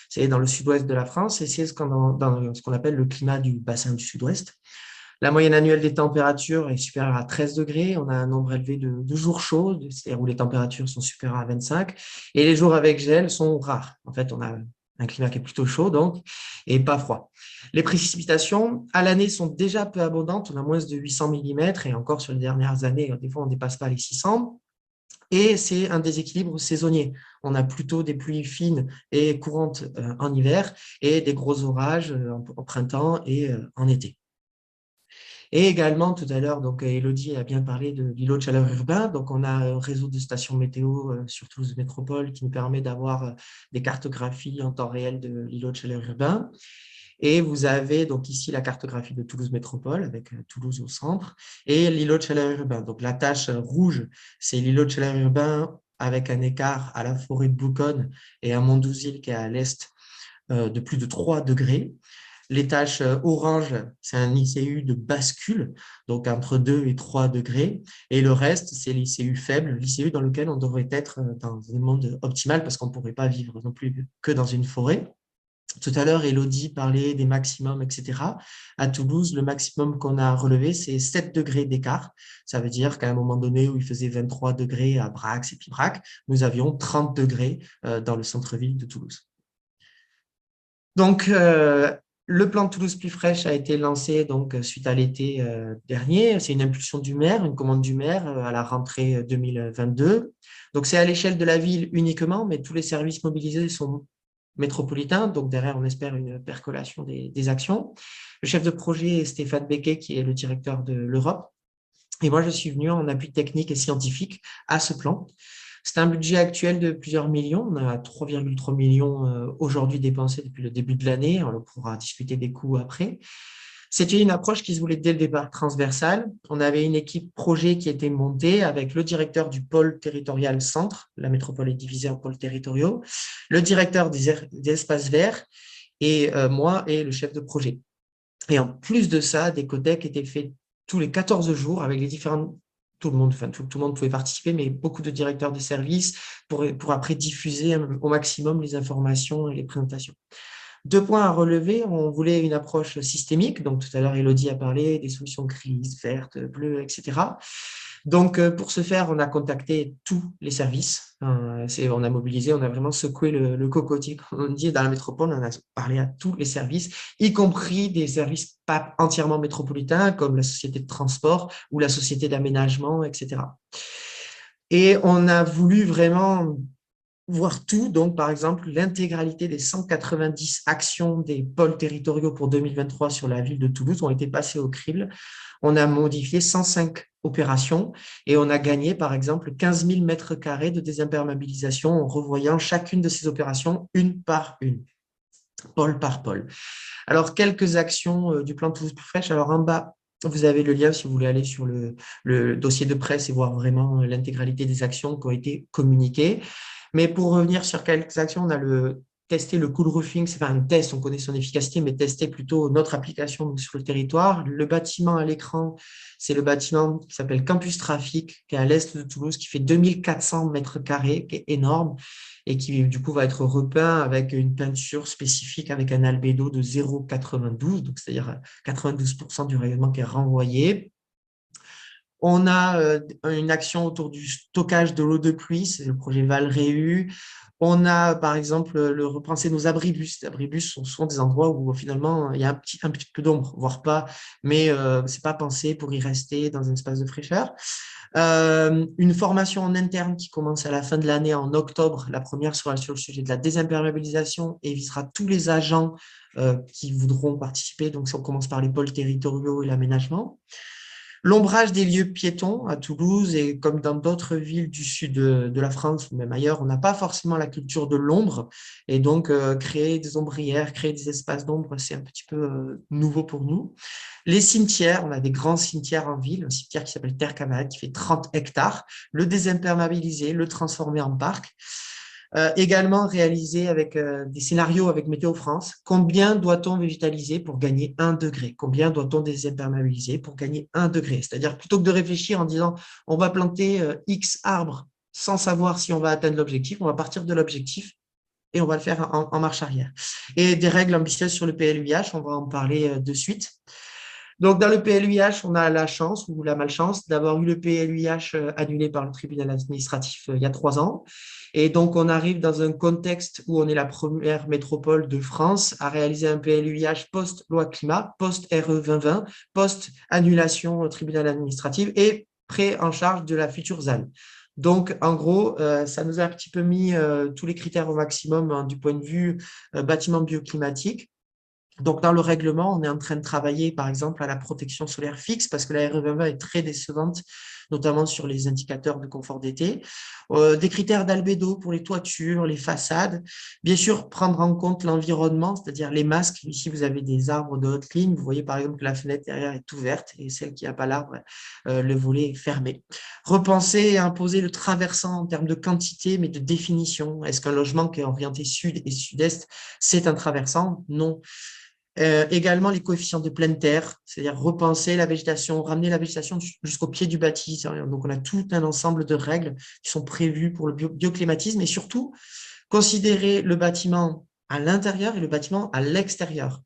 c'est dans le sud-ouest de la France et c'est dans ce qu'on appelle le climat du bassin du sud-ouest. La moyenne annuelle des températures est supérieure à 13 degrés. On a un nombre élevé de jours chauds, c'est-à-dire où les températures sont supérieures à 25. Et les jours avec gel sont rares. En fait, on a un climat qui est plutôt chaud, donc, et pas froid. Les précipitations à l'année sont déjà peu abondantes. On a moins de 800 mm et encore sur les dernières années, des fois, on ne dépasse pas les 600. Et c'est un déséquilibre saisonnier. On a plutôt des pluies fines et courantes en hiver et des gros orages en printemps et en été. Et également, tout à l'heure, donc Élodie a bien parlé de l'îlot de chaleur urbain. Donc, on a un réseau de stations météo sur Toulouse Métropole qui nous permet d'avoir des cartographies en temps réel de l'îlot de chaleur urbain. Et vous avez donc ici la cartographie de Toulouse Métropole avec Toulouse au centre et l'îlot de chaleur urbain. Donc, la tache rouge, c'est l'îlot de chaleur urbain avec un écart à la forêt de Bouconne et à Mondouzil qui est à l'est de plus de 3 degrés. Les taches orange, c'est un ICU de bascule, donc entre 2 et 3 degrés. Et le reste, c'est l'ICU faible, l'ICU dans lequel on devrait être dans un monde optimal parce qu'on ne pourrait pas vivre non plus que dans une forêt. Tout à l'heure, Élodie parlait des maximums, etc. À Toulouse, le maximum qu'on a relevé, c'est 7 degrés d'écart. Ça veut dire qu'à un moment donné où il faisait 23 degrés à Brax et Pibrac, nous avions 30 degrés dans le centre-ville de Toulouse. Donc, le plan de Toulouse plus fraîche a été lancé donc, suite à l'été dernier. C'est une impulsion du maire, une commande du maire à la rentrée 2022. Donc, c'est à l'échelle de la ville uniquement, mais tous les services mobilisés sont métropolitains. Donc, derrière, on espère une percolation des actions. Le chef de projet est Stéphane Becquet, qui est le directeur de l'Europe. Et moi, je suis venu en appui technique et scientifique à ce plan. C'est un budget actuel de plusieurs millions. On a 3,3 millions aujourd'hui dépensés depuis le début de l'année. On pourra discuter des coûts après. C'était une approche qui se voulait dès le départ transversale. On avait une équipe projet qui était montée avec le directeur du pôle territorial centre. La métropole est divisée en pôles territoriaux. Le directeur des espaces verts et moi et le chef de projet. Et en plus de ça, des codecs étaient faits tous les 14 jours avec les différentes tout le monde, enfin, tout le monde pouvait participer, mais beaucoup de directeurs de services pour après diffuser au maximum les informations et les présentations. 2 points à relever, on voulait une approche systémique, donc tout à l'heure Élodie a parlé des solutions grises, vertes, bleues, etc. Donc pour ce faire, on a contacté tous les services, on a mobilisé, on a vraiment secoué le cocotier, comme on dit dans la métropole, on a parlé à tous les services, y compris des services pas entièrement métropolitains, comme la société de transport ou la société d'aménagement, etc. Et on a voulu vraiment voir tout, donc par exemple l'intégralité des 190 actions des pôles territoriaux pour 2023 sur la ville de Toulouse ont été passées au crible. On a modifié 105 opérations et on a gagné par exemple 15 000 mètres carrés de désimperméabilisation en revoyant chacune de ces opérations une par une, pôle par pôle. Alors quelques actions du plan Toulouse plus fraîche. Alors en bas, vous avez le lien si vous voulez aller sur le dossier de presse et voir vraiment l'intégralité des actions qui ont été communiquées. Mais pour revenir sur quelques actions, on a tester le cool roofing, c'est pas un test, on connaît son efficacité, mais tester plutôt notre application donc, sur le territoire. Le bâtiment à l'écran, c'est le bâtiment qui s'appelle Campus Trafic, qui est à l'est de Toulouse, qui fait 2400 mètres carrés, qui est énorme, et qui du coup va être repeint avec une peinture spécifique avec un albédo de 0,92, donc c'est-à-dire 92% du rayonnement qui est renvoyé. On a une action autour du stockage de l'eau de pluie, c'est le projet Valréu. On a, par exemple, le repenser nos abribus. Les abribus sont souvent des endroits où finalement il y a un petit peu d'ombre, voire pas, mais c'est pas pensé pour y rester dans un espace de fraîcheur. Une formation en interne qui commence à la fin de l'année en octobre. La première sera sur le sujet de la désimperméabilisation et visera tous les agents qui voudront participer. Donc, si on commence par les pôles territoriaux et l'aménagement. L'ombrage des lieux piétons à Toulouse et comme dans d'autres villes du sud de la France ou même ailleurs, on n'a pas forcément la culture de l'ombre et donc créer des ombrières, créer des espaces d'ombre, c'est un petit peu nouveau pour nous. Les cimetières, on a des grands cimetières en ville, un cimetière qui s'appelle Terre Camarade qui fait 30 hectares, le désimperméabiliser, le transformer en parc. Également réalisé avec des scénarios avec Météo France. Combien doit-on végétaliser pour gagner 1 degré? Combien doit-on désimperméabiliser pour gagner 1 degré? C'est-à-dire, plutôt que de réfléchir en disant on va planter X arbres sans savoir si on va atteindre l'objectif, on va partir de l'objectif et on va le faire en marche arrière. Et des règles ambitieuses sur le PLUIH, on va en parler de suite. Donc, dans le PLUIH, on a la chance ou la malchance d'avoir eu le PLUIH annulé par le tribunal administratif il y a 3 ans. Et donc, on arrive dans un contexte où on est la première métropole de France à réaliser un PLUIH post-loi climat, post-RE 2020, post-annulation au tribunal administratif et prêt en charge de la future ZAN. Donc, en gros, ça nous a un petit peu mis tous les critères au maximum hein, du point de vue bâtiment bioclimatique. Donc, dans le règlement, on est en train de travailler, par exemple, à la protection solaire fixe parce que la RE2020 est très décevante, notamment sur les indicateurs de confort d'été. Des critères d'albédo pour les toitures, les façades. Bien sûr, prendre en compte l'environnement, c'est-à-dire les masques. Ici, vous avez des arbres de haute ligne. Vous voyez, par exemple, que la fenêtre derrière est ouverte et celle qui n'a pas l'arbre, le volet est fermé. Repenser et imposer le traversant en termes de quantité, mais de définition. Est-ce qu'un logement qui est orienté sud et sud-est, c'est un traversant? Non. Également les coefficients de pleine terre, c'est-à-dire repenser la végétation, ramener la végétation jusqu'au pied du bâti. Donc, on a tout un ensemble de règles qui sont prévues pour le bioclimatisme et surtout considérer le bâtiment à l'intérieur et le bâtiment à l'extérieur.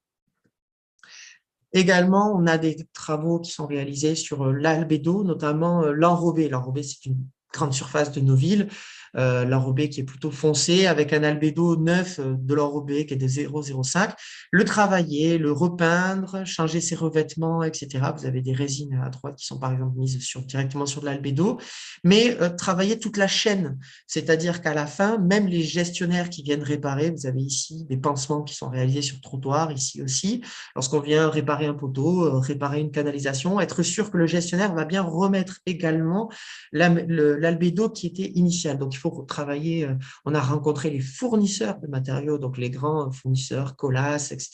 Également, on a des travaux qui sont réalisés sur l'albédo, notamment l'enrobé. L'enrobé, c'est une grande surface de nos villes. L'enrobé qui est plutôt foncé avec un albédo neuf de l'enrobé qui est de 0,05. Le travailler, le repeindre, changer ses revêtements, etc. Vous avez des résines à droite qui sont par exemple mises directement sur de l'albédo. Mais travailler toute la chaîne, c'est-à-dire qu'à la fin, même les gestionnaires qui viennent réparer, vous avez ici des pansements qui sont réalisés sur trottoir, ici aussi. Lorsqu'on vient réparer un poteau, réparer une canalisation, être sûr que le gestionnaire va bien remettre également l'albédo qui était initial. Donc, il faut travailler. On a rencontré les fournisseurs de matériaux, donc les grands fournisseurs, Colas, etc.,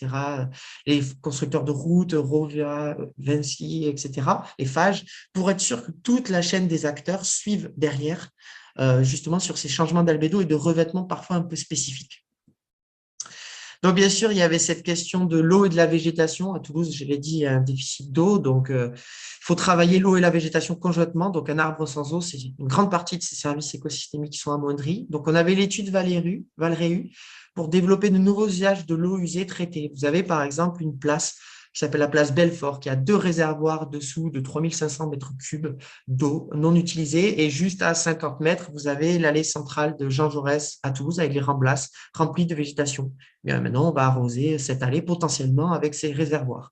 les constructeurs de routes, Rovia, Vinci, etc., les Fage, pour être sûr que toute la chaîne des acteurs suive derrière, justement sur ces changements d'albédo et de revêtement parfois un peu spécifiques. Donc, bien sûr, il y avait cette question de l'eau et de la végétation. À Toulouse, je l'ai dit, il y a un déficit d'eau. Donc, il faut travailler l'eau et la végétation conjointement. Donc, un arbre sans eau, c'est une grande partie de ces services écosystémiques qui sont amoindris. Donc, on avait l'étude Valréu pour développer de nouveaux usages de l'eau usée traitée. Vous avez, par exemple, une place qui s'appelle la place Belfort, qui a 2 réservoirs dessous de 3500 mètres cubes d'eau non utilisée. Et juste à 50 mètres, vous avez l'allée centrale de Jean Jaurès à Toulouse avec les remblasses remplies de végétation. Bien, maintenant, on va arroser cette allée potentiellement avec ces réservoirs.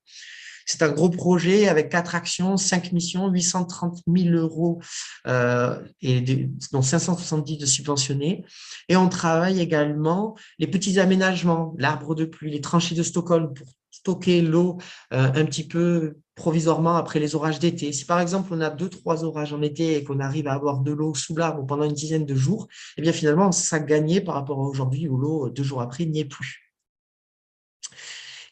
C'est un gros projet avec 4 actions, 5 missions, 830 000 euros dont 570 de subventionnés. Et on travaille également les petits aménagements, l'arbre de pluie, les tranchées de Stockholm pour stocker l'eau un petit peu provisoirement après les orages d'été. Si par exemple on a 2-3 orages en été et qu'on arrive à avoir de l'eau sous l'arbre pendant une dizaine de jours, eh bien finalement ça a gagné par rapport à aujourd'hui où l'eau 2 jours après n'y est plus.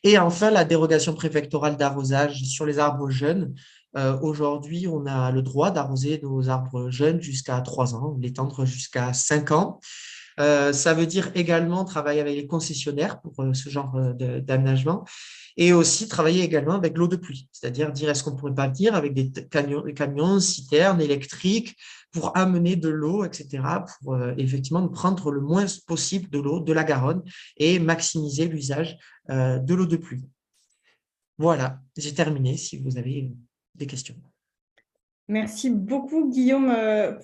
Et enfin, la dérogation préfectorale d'arrosage sur les arbres jeunes. Aujourd'hui, on a le droit d'arroser nos arbres jeunes jusqu'à 3 ans, l'étendre jusqu'à 5 ans. Ça veut dire également travailler avec les concessionnaires pour ce genre d'aménagement et aussi travailler également avec l'eau de pluie, c'est-à-dire dire est-ce qu'on ne pourrait pas venir avec des camions, citernes électriques pour amener de l'eau, etc., pour effectivement prendre le moins possible de l'eau de la Garonne et maximiser l'usage de l'eau de pluie. Voilà, j'ai terminé si vous avez des questions. Merci beaucoup, Guillaume,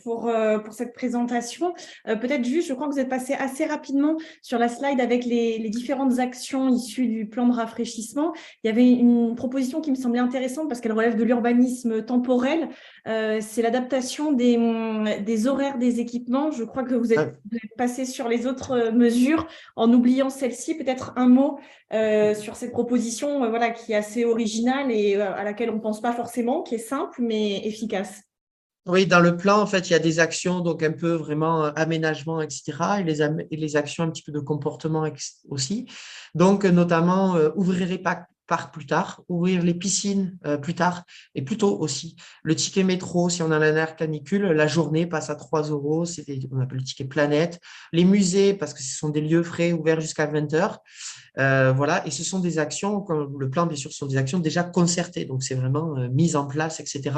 pour cette présentation. Peut-être juste, je crois que vous êtes passé assez rapidement sur la slide avec les différentes actions issues du plan de rafraîchissement. Il y avait une proposition qui me semblait intéressante parce qu'elle relève de l'urbanisme temporel. C'est l'adaptation des horaires des équipements. Je crois que vous êtes passé sur les autres mesures en oubliant celle-ci. Peut-être un mot sur cette proposition voilà, qui est assez originale et à laquelle on ne pense pas forcément, qui est simple mais efficace. Oui, dans le plan, en fait, il y a des actions, donc un peu vraiment aménagement, etc., et les actions un petit peu de comportement aussi. Donc, notamment, ouvrir les parcs plus tard, ouvrir les piscines plus tard, et plus tôt aussi. Le ticket métro, si on a un air canicule, la journée passe à 3 euros, on appelle le ticket planète. Les musées, parce que ce sont des lieux frais ouverts jusqu'à 20 heures. Voilà, et ce sont des actions, comme le plan, bien sûr, ce sont des actions déjà concertées, donc c'est vraiment mise en place, etc.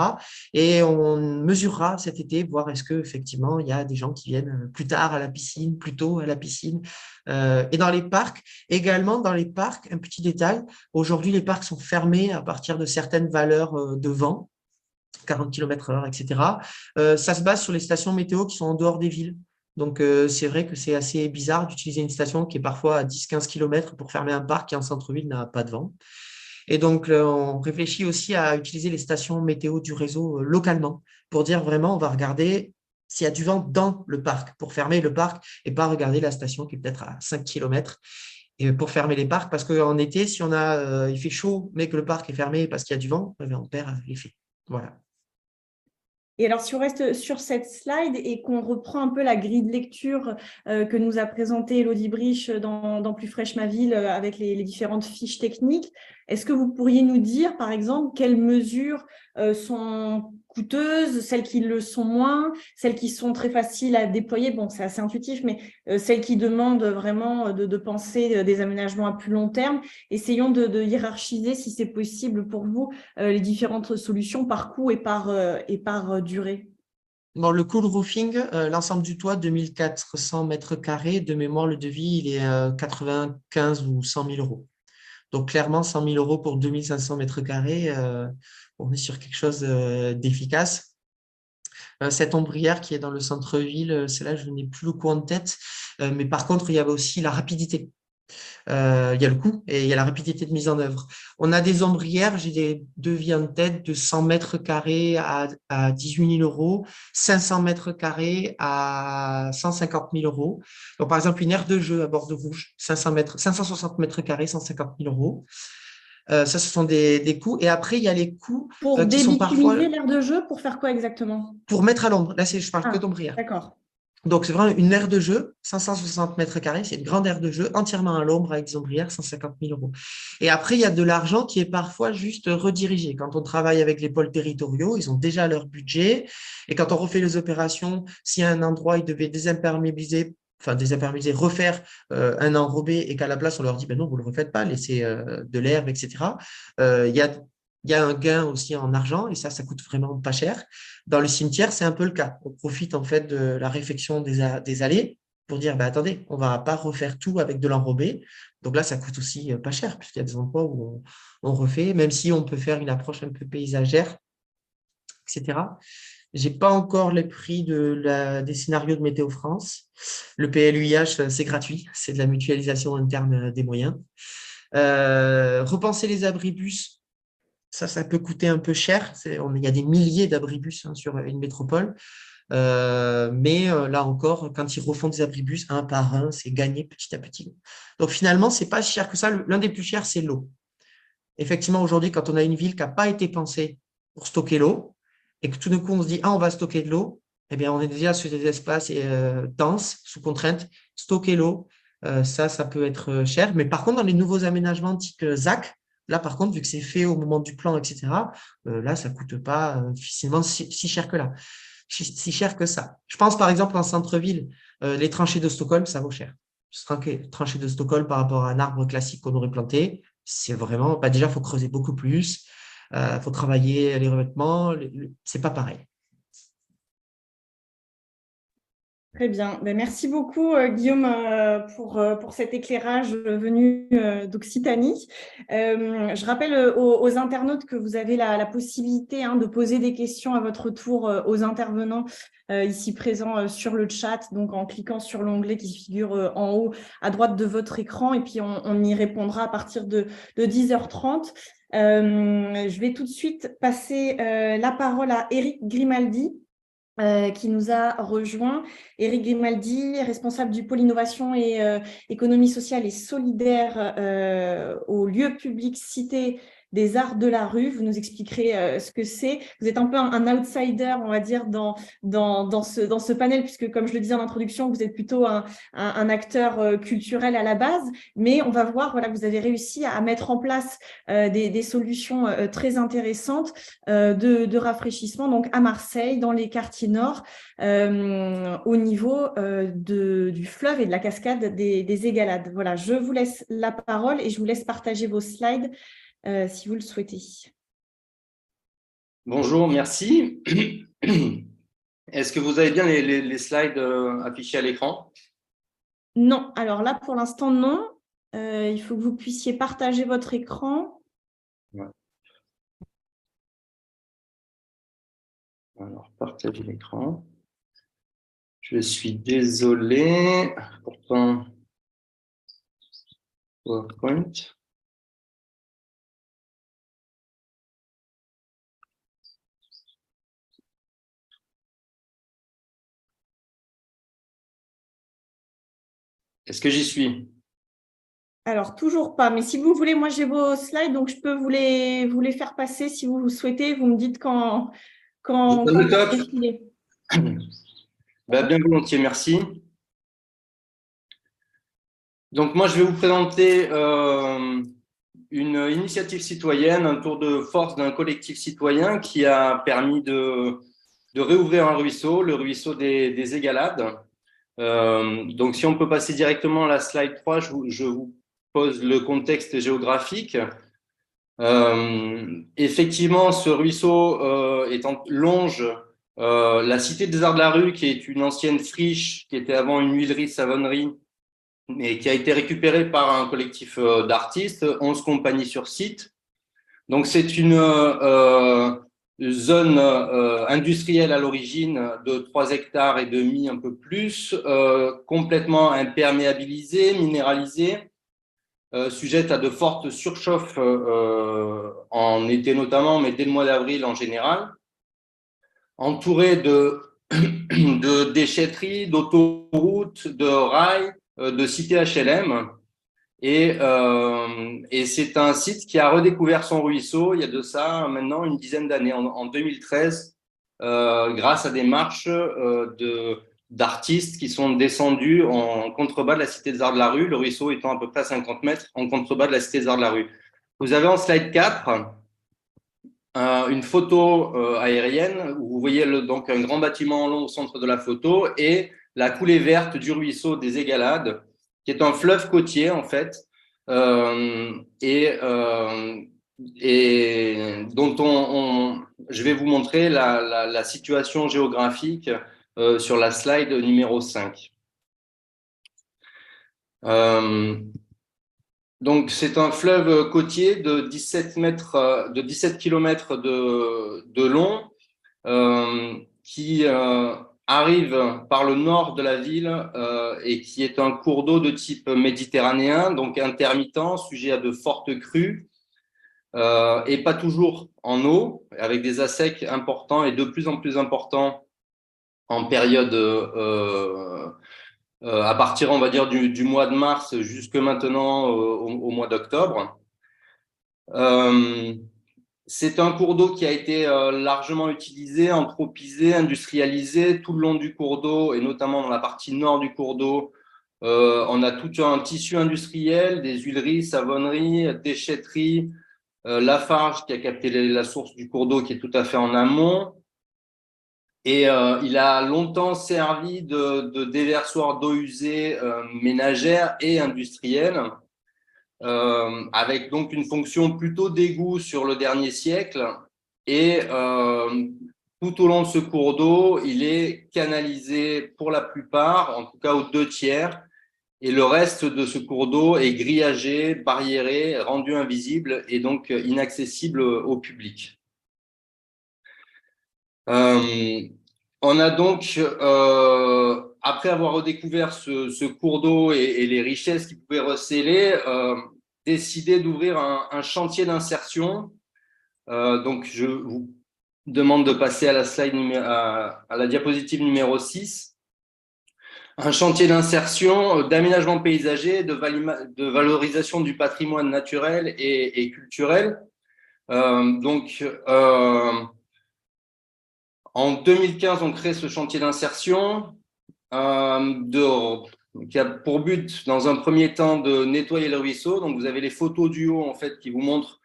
Et on mesurera cet été, voir est-ce qu'effectivement, il y a des gens qui viennent plus tard à la piscine, plus tôt à la piscine. Et dans les parcs, également dans les parcs, un petit détail, aujourd'hui, les parcs sont fermés à partir de certaines valeurs de vent, 40 km/h, etc. Ça se base sur les stations météo qui sont en dehors des villes. Donc, c'est vrai que c'est assez bizarre d'utiliser une station qui est parfois à 10-15 km pour fermer un parc qui en centre-ville n'a pas de vent. Et donc, on réfléchit aussi à utiliser les stations météo du réseau localement pour dire vraiment, on va regarder s'il y a du vent dans le parc pour fermer le parc et pas regarder la station qui est peut-être à 5 km et pour fermer les parcs. Parce qu'en été, si il fait chaud mais que le parc est fermé parce qu'il y a du vent, on perd l'effet. Voilà. Et alors, si on reste sur cette slide et qu'on reprend un peu la grille de lecture que nous a présentée Elodie Brich dans Plus fraîche ma ville avec les différentes fiches techniques, est-ce que vous pourriez nous dire, par exemple, quelles mesures sont coûteuses, celles qui le sont moins, celles qui sont très faciles à déployer? Bon, c'est assez intuitif, mais celles qui demandent vraiment de penser des aménagements à plus long terme. Essayons de hiérarchiser, si c'est possible pour vous, les différentes solutions par coût et par durée. Bon, le cool roofing, l'ensemble du toit, 2400 mètres carrés. De mémoire, le devis, il est 95 ou 100 000 euros. Donc, clairement, 100 000 euros pour 2500 mètres carrés, on est sur quelque chose d'efficace. Cette ombrière qui est dans le centre-ville, celle-là, je n'ai plus le coup en tête. Mais par contre, il y avait aussi la rapidité. Il y a le coût et il y a la rapidité de mise en œuvre. On a des ombrières, j'ai des devis en tête de 100 mètres carrés à 18 000 euros, 500 mètres carrés à 150 000 euros. Donc, par exemple, une aire de jeu à bord de rouge, 560 mètres carrés, 150 000 euros. Ça, ce sont des coûts. Et après, il y a les coûts Pour qui sont parfois… débitumiser l'aire de jeu, pour faire quoi exactement? Pour mettre à l'ombre. Là, je parle que d'ombrière. D'accord. Donc, c'est vraiment une aire de jeu, 560 mètres carrés, c'est une grande aire de jeu, entièrement à l'ombre avec des ombrières, 150 000 euros. Et après, il y a de l'argent qui est parfois juste redirigé. Quand on travaille avec les pôles territoriaux, ils ont déjà leur budget. Et quand on refait les opérations, s'il y a un endroit, ils devaient désimperméabiliser, refaire un enrobé et qu'à la place, on leur dit, ben non, vous ne le refaites pas, laissez de l'herbe, etc. Il y a un gain aussi en argent et ça coûte vraiment pas cher. Dans le cimetière, c'est un peu le cas. On profite en fait de la réfection des allées pour dire, bah, attendez, on va pas refaire tout avec de l'enrobé. Donc là, ça coûte aussi pas cher puisqu'il y a des endroits où on refait, même si on peut faire une approche un peu paysagère, etc. J'ai pas encore les prix des scénarios de Météo France. Le PLUIH, c'est gratuit, c'est de la mutualisation interne des moyens. Repenser les abribus, ça peut coûter un peu cher. Il y a des milliers d'abribus sur une métropole. Mais là encore, quand ils refont des abribus un par un, c'est gagné petit à petit. Donc finalement, c'est pas si cher que ça. L'un des plus chers, c'est l'eau. Effectivement, aujourd'hui, quand on a une ville qui n'a pas été pensée pour stocker l'eau et que tout d'un coup, on se dit, ah, on va stocker de l'eau, eh bien, on est déjà sur des espaces denses, sous contrainte. Stocker l'eau, ça peut être cher. Mais par contre, dans les nouveaux aménagements type ZAC, là, par contre, vu que c'est fait au moment du plan, etc., là, ça ne coûte pas difficilement si cher que là, si cher que ça. Je pense, par exemple, en centre-ville, Les tranchées de Stockholm, ça vaut cher. Tranchées de Stockholm par rapport à un arbre classique qu'on aurait planté, c'est vraiment, déjà, il faut creuser beaucoup plus, il faut travailler les revêtements, c'est pas pareil. Très bien. Ben, merci beaucoup, Guillaume, pour cet éclairage venu d'Occitanie. Je rappelle aux internautes que vous avez la possibilité de poser des questions à votre tour aux intervenants ici présents sur le chat, donc en cliquant sur l'onglet qui figure en haut à droite de votre écran, et puis on y répondra à partir de 10h30. Je vais tout de suite passer la parole à Eric Grimaldi, qui nous a rejoint. Éric Grimaldi, responsable du pôle innovation et économie sociale et solidaire au lieu public Cité des Arts de la Rue. Vous nous expliquerez ce que c'est. Vous êtes un peu un outsider, on va dire, dans ce panel, puisque, comme je le disais en introduction, vous êtes plutôt un acteur culturel à la base. Mais on va voir, voilà, vous avez réussi à mettre en place des solutions très intéressantes de rafraîchissement, donc à Marseille, dans les quartiers nord, au niveau du fleuve et de la cascade des Égalades. Voilà, je vous laisse la parole et je vous laisse partager vos slides si vous le souhaitez. Bonjour, merci. Est-ce que vous avez bien les slides affichés à l'écran? Non, alors là, pour l'instant, non. Il faut que vous puissiez partager votre écran. Ouais. Alors, partager l'écran. Je suis désolé. Pourtant, PowerPoint. Est-ce que j'y suis? Alors, toujours pas. Mais si vous voulez, moi, j'ai vos slides, donc je peux vous les faire passer si vous souhaitez. Vous me dites quand Le top. défiler. Bien volontiers, merci. Donc, moi, je vais vous présenter une initiative citoyenne, un tour de force d'un collectif citoyen qui a permis de réouvrir un ruisseau, le ruisseau des Égalades. Donc, si on peut passer directement à la slide 3, je vous pose le contexte géographique. Effectivement, ce ruisseau longe la cité des Arts de la Rue, qui est une ancienne friche, qui était avant une huilerie-savonnerie, mais qui a été récupérée par un collectif d'artistes, 11 compagnies sur site. Donc, c'est une zone industrielle à l'origine de 3 hectares et demi, un peu plus, complètement imperméabilisée, minéralisée, sujette à de fortes surchauffes en été notamment, mais dès le mois d'avril en général, entourée de déchetteries, d'autoroutes, de rails, de cités HLM. Et c'est un site qui a redécouvert son ruisseau il y a de ça maintenant une dizaine d'années, en 2013, grâce à des marches d'artistes qui sont descendus en contrebas de la Cité des Arts de la Rue, le ruisseau étant à peu près à 50 mètres en contrebas de la Cité des Arts de la Rue. Vous avez en slide 4 une photo aérienne où vous voyez donc un grand bâtiment en long au centre de la photo et la coulée verte du ruisseau des Égalades, qui est un fleuve côtier en fait, et dont je vais vous montrer la situation géographique sur la slide numéro 5. Donc, c'est un fleuve côtier de 17 km de long qui arrive par le nord de la ville et qui est un cours d'eau de type méditerranéen, donc intermittent, sujet à de fortes crues et pas toujours en eau, avec des assecs importants et de plus en plus importants en période à partir, on va dire, du mois de mars jusque maintenant au mois d'octobre. C'est un cours d'eau qui a été largement utilisé, anthropisé, industrialisé tout le long du cours d'eau et notamment dans la partie nord du cours d'eau. On a tout un tissu industriel, des huileries, savonneries, déchetteries, Lafarge qui a capté la source du cours d'eau qui est tout à fait en amont. Et il a longtemps servi de déversoir d'eau usée ménagère et industrielle, avec donc une fonction plutôt d'égout sur le dernier siècle. Et tout au long de ce cours d'eau, il est canalisé pour la plupart, en tout cas aux 2/3, et le reste de ce cours d'eau est grillagé, barriéré, rendu invisible et donc inaccessible au public. On a donc, après avoir redécouvert ce cours d'eau et les richesses qu'il pouvait recéler, décidé d'ouvrir un chantier d'insertion. Donc, je vous demande de passer à la diapositive numéro 6. Un chantier d'insertion, d'aménagement paysager, de valorisation du patrimoine naturel et culturel. En 2015, on crée ce chantier d'insertion qui a pour but, dans un premier temps, de nettoyer le ruisseau. Donc, vous avez les photos du haut, en fait, qui vous montrent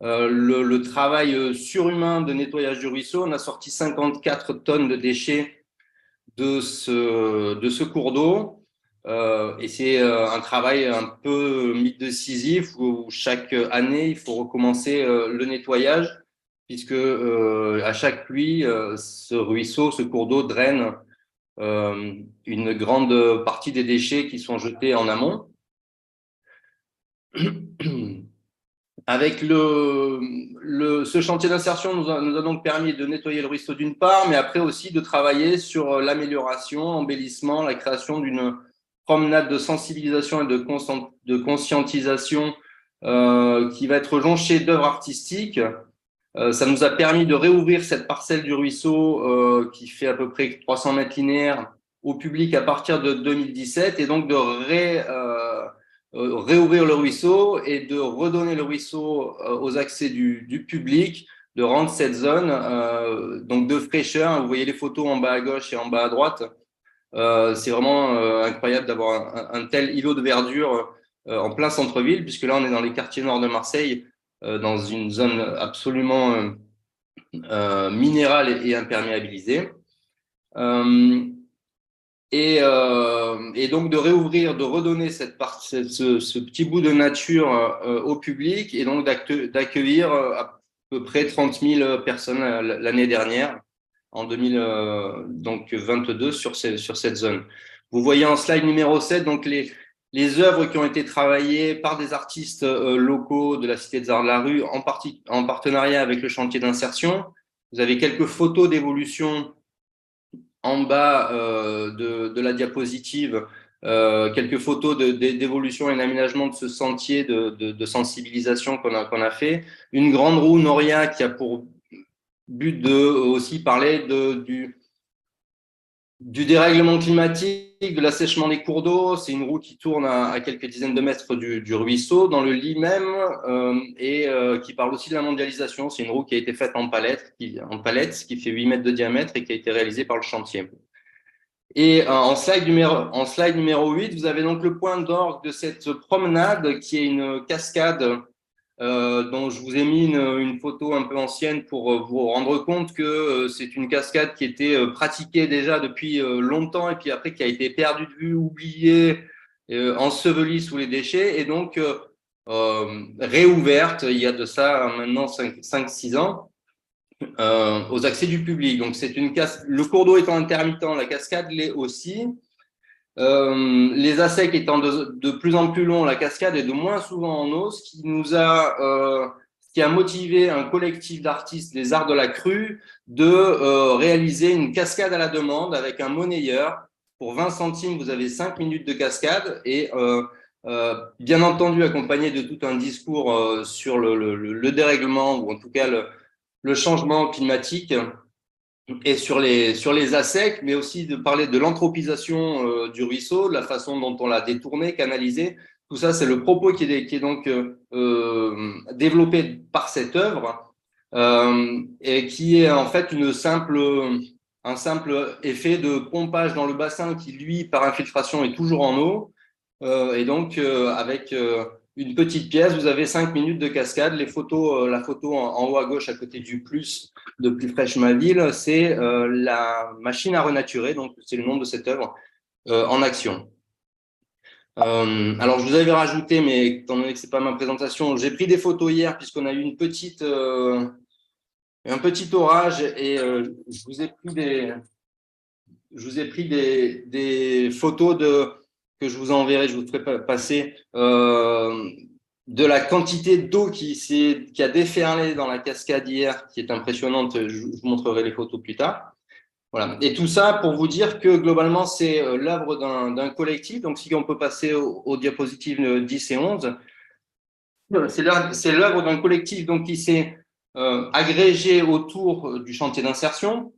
le travail surhumain de nettoyage du ruisseau. On a sorti 54 tonnes de déchets de ce cours d'eau. Et c'est un travail un peu mythe de Sisyphe où chaque année, il faut recommencer le nettoyage, puisque à chaque pluie, ce ruisseau, ce cours d'eau draine une grande partie des déchets qui sont jetés en amont. Avec ce chantier d'insertion nous a donc permis de nettoyer le ruisseau d'une part, mais après aussi de travailler sur l'amélioration, l'embellissement, la création d'une promenade de sensibilisation et de conscientisation qui va être jonchée d'œuvres artistiques. Ça nous a permis de réouvrir cette parcelle du ruisseau qui fait à peu près 300 mètres linéaires au public à partir de 2017 et donc de réouvrir le ruisseau et de redonner le ruisseau aux accès du public, de rendre cette zone donc de fraîcheur. Vous voyez les photos en bas à gauche et en bas à droite. C'est vraiment incroyable d'avoir un tel îlot de verdure en plein centre-ville, puisque là on est dans les quartiers nord de Marseille, dans une zone absolument minérale et imperméabilisée. Et donc de réouvrir, de redonner ce petit bout de nature au public et donc d'accueillir à peu près 30 000 personnes l'année dernière, en 2022, sur cette zone. Vous voyez en slide numéro 7 donc les œuvres qui ont été travaillées par des artistes locaux de la Cité des Arts de la Rue en partenariat avec le chantier d'insertion. Vous avez quelques photos d'évolution en bas de la diapositive, quelques photos d'évolution et d'aménagement de ce sentier de sensibilisation qu'on a fait. Une grande roue Noria qui a pour but de aussi parler du dérèglement climatique, de l'assèchement des cours d'eau. C'est une roue qui tourne à quelques dizaines de mètres du ruisseau, dans le lit même, et qui parle aussi de la mondialisation. C'est une roue qui a été faite en palette, qui fait 8 mètres de diamètre et qui a été réalisée par le chantier. Et en slide numéro 8, vous avez donc le point d'orgue de cette promenade qui est une cascade dont je vous ai mis une photo un peu ancienne pour vous rendre compte que c'est une cascade qui était pratiquée déjà depuis longtemps et puis après qui a été perdue de vue, oubliée, ensevelie sous les déchets et donc réouverte il y a de ça maintenant 5-6 ans aux accès du public. Donc le cours d'eau étant intermittent, la cascade l'est aussi. Les ASEC étant de plus en plus longs, la cascade est de moins souvent en eau, ce qui a motivé un collectif d'artistes des Arts de la Crue de réaliser une cascade à la demande avec un monnayeur. Pour 20 centimes, vous avez 5 minutes de cascade et bien entendu accompagné de tout un discours sur le dérèglement ou en tout cas le changement climatique. Et sur les ASEC, mais aussi de parler de l'anthropisation du ruisseau, de la façon dont on l'a détourné, canalisé. Tout ça, c'est le propos qui est donc développé par cette œuvre et qui est en fait un simple effet de pompage dans le bassin qui, lui, par infiltration, est toujours en eau et donc avec une petite pièce, vous avez 5 minutes de cascade. Les photos, la photo en haut à gauche à côté du plus de Plus fraîche ma ville, c'est la machine à renaturer, donc c'est le nom de cette œuvre, en action. Alors je vous avais rajouté, mais étant donné que c'est pas ma présentation, j'ai pris des photos hier puisqu'on a eu un petit orage et je vous ai pris des photos que je vous enverrai, je vous ferai passer, de la quantité d'eau qui a déferlé dans la cascade hier, qui est impressionnante. Je vous montrerai les photos plus tard. Voilà. Et tout ça pour vous dire que globalement, c'est l'œuvre d'un collectif. Donc, si on peut passer aux diapositives 10 et 11, c'est l'œuvre d'un collectif donc, qui s'est agrégé autour du chantier d'insertion.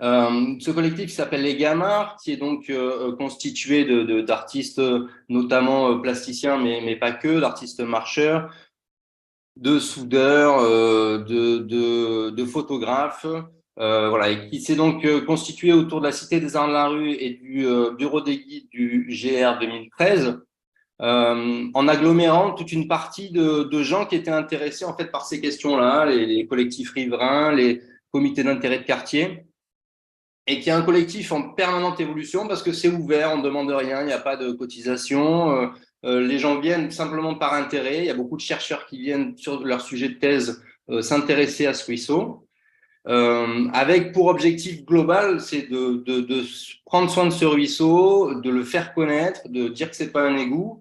Ce collectif s'appelle les Gamards, qui est donc constitué d'artistes, notamment plasticiens, mais pas que, d'artistes marcheurs, de soudeurs, de photographes, voilà, et qui s'est donc constitué autour de la Cité des Arts de la Rue et du bureau des guides du GR 2013, en agglomérant toute une partie de gens qui étaient intéressés en fait par ces questions-là, les collectifs riverains, les comités d'intérêt de quartier, et qui est un collectif en permanente évolution parce que c'est ouvert, on ne demande rien, il n'y a pas de cotisation. Les gens viennent simplement par intérêt. Il y a beaucoup de chercheurs qui viennent sur leur sujet de thèse s'intéresser à ce ruisseau. Avec pour objectif global, c'est de prendre soin de ce ruisseau, de le faire connaître, de dire que c'est pas un égout,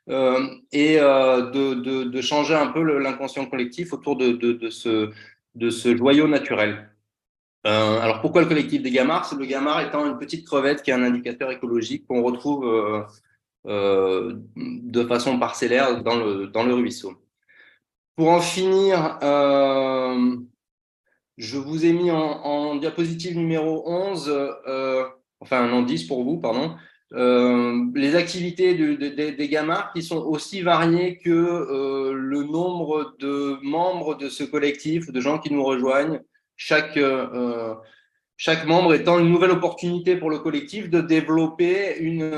et de changer un peu l'inconscient collectif autour de ce joyau naturel. Alors pourquoi le collectif des Gamards? Le Gamard étant une petite crevette qui est un indicateur écologique qu'on retrouve de façon parcellaire dans le ruisseau. Pour en finir, je vous ai mis en diapositive numéro 11, enfin non 10 pour vous, pardon, les activités des Gamards qui sont aussi variées que le nombre de membres de ce collectif, de gens qui nous rejoignent. Chaque membre étant une nouvelle opportunité pour le collectif de développer une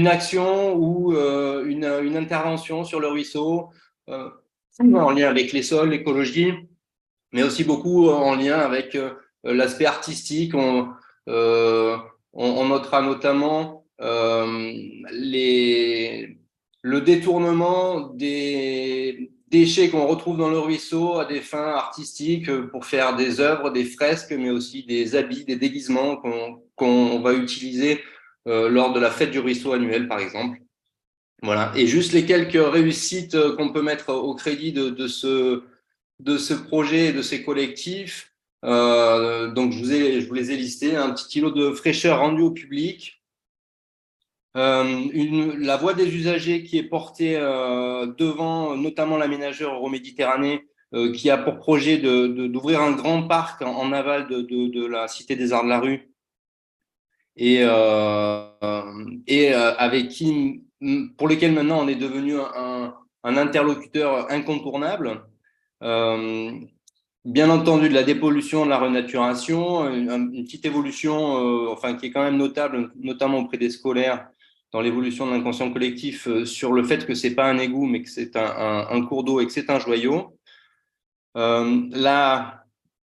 action ou une intervention sur le ruisseau en lien avec les sols, l'écologie, mais aussi beaucoup en lien avec l'aspect artistique. On notera notamment le détournement des déchets qu'on retrouve dans le ruisseau à des fins artistiques pour faire des œuvres, des fresques, mais aussi des habits, des déguisements qu'on va utiliser lors de la fête du ruisseau annuelle, par exemple. Voilà. Et juste les quelques réussites qu'on peut mettre au crédit de ce projet et de ces collectifs. Donc, je vous les ai listés. Un petit kilo de fraîcheur rendu au public. La voix des usagers qui est portée devant notamment l'aménageur Euroméditerranée qui a pour projet d'ouvrir un grand parc en aval de la Cité des Arts de la Rue et avec qui, pour lesquels maintenant on est devenu un interlocuteur incontournable. Bien entendu, de la dépollution, de la renaturation, une petite évolution enfin, qui est quand même notable, notamment auprès des scolaires, dans l'évolution de l'inconscient collectif sur le fait que c'est pas un égout, mais que c'est un cours d'eau et que c'est un joyau. Là,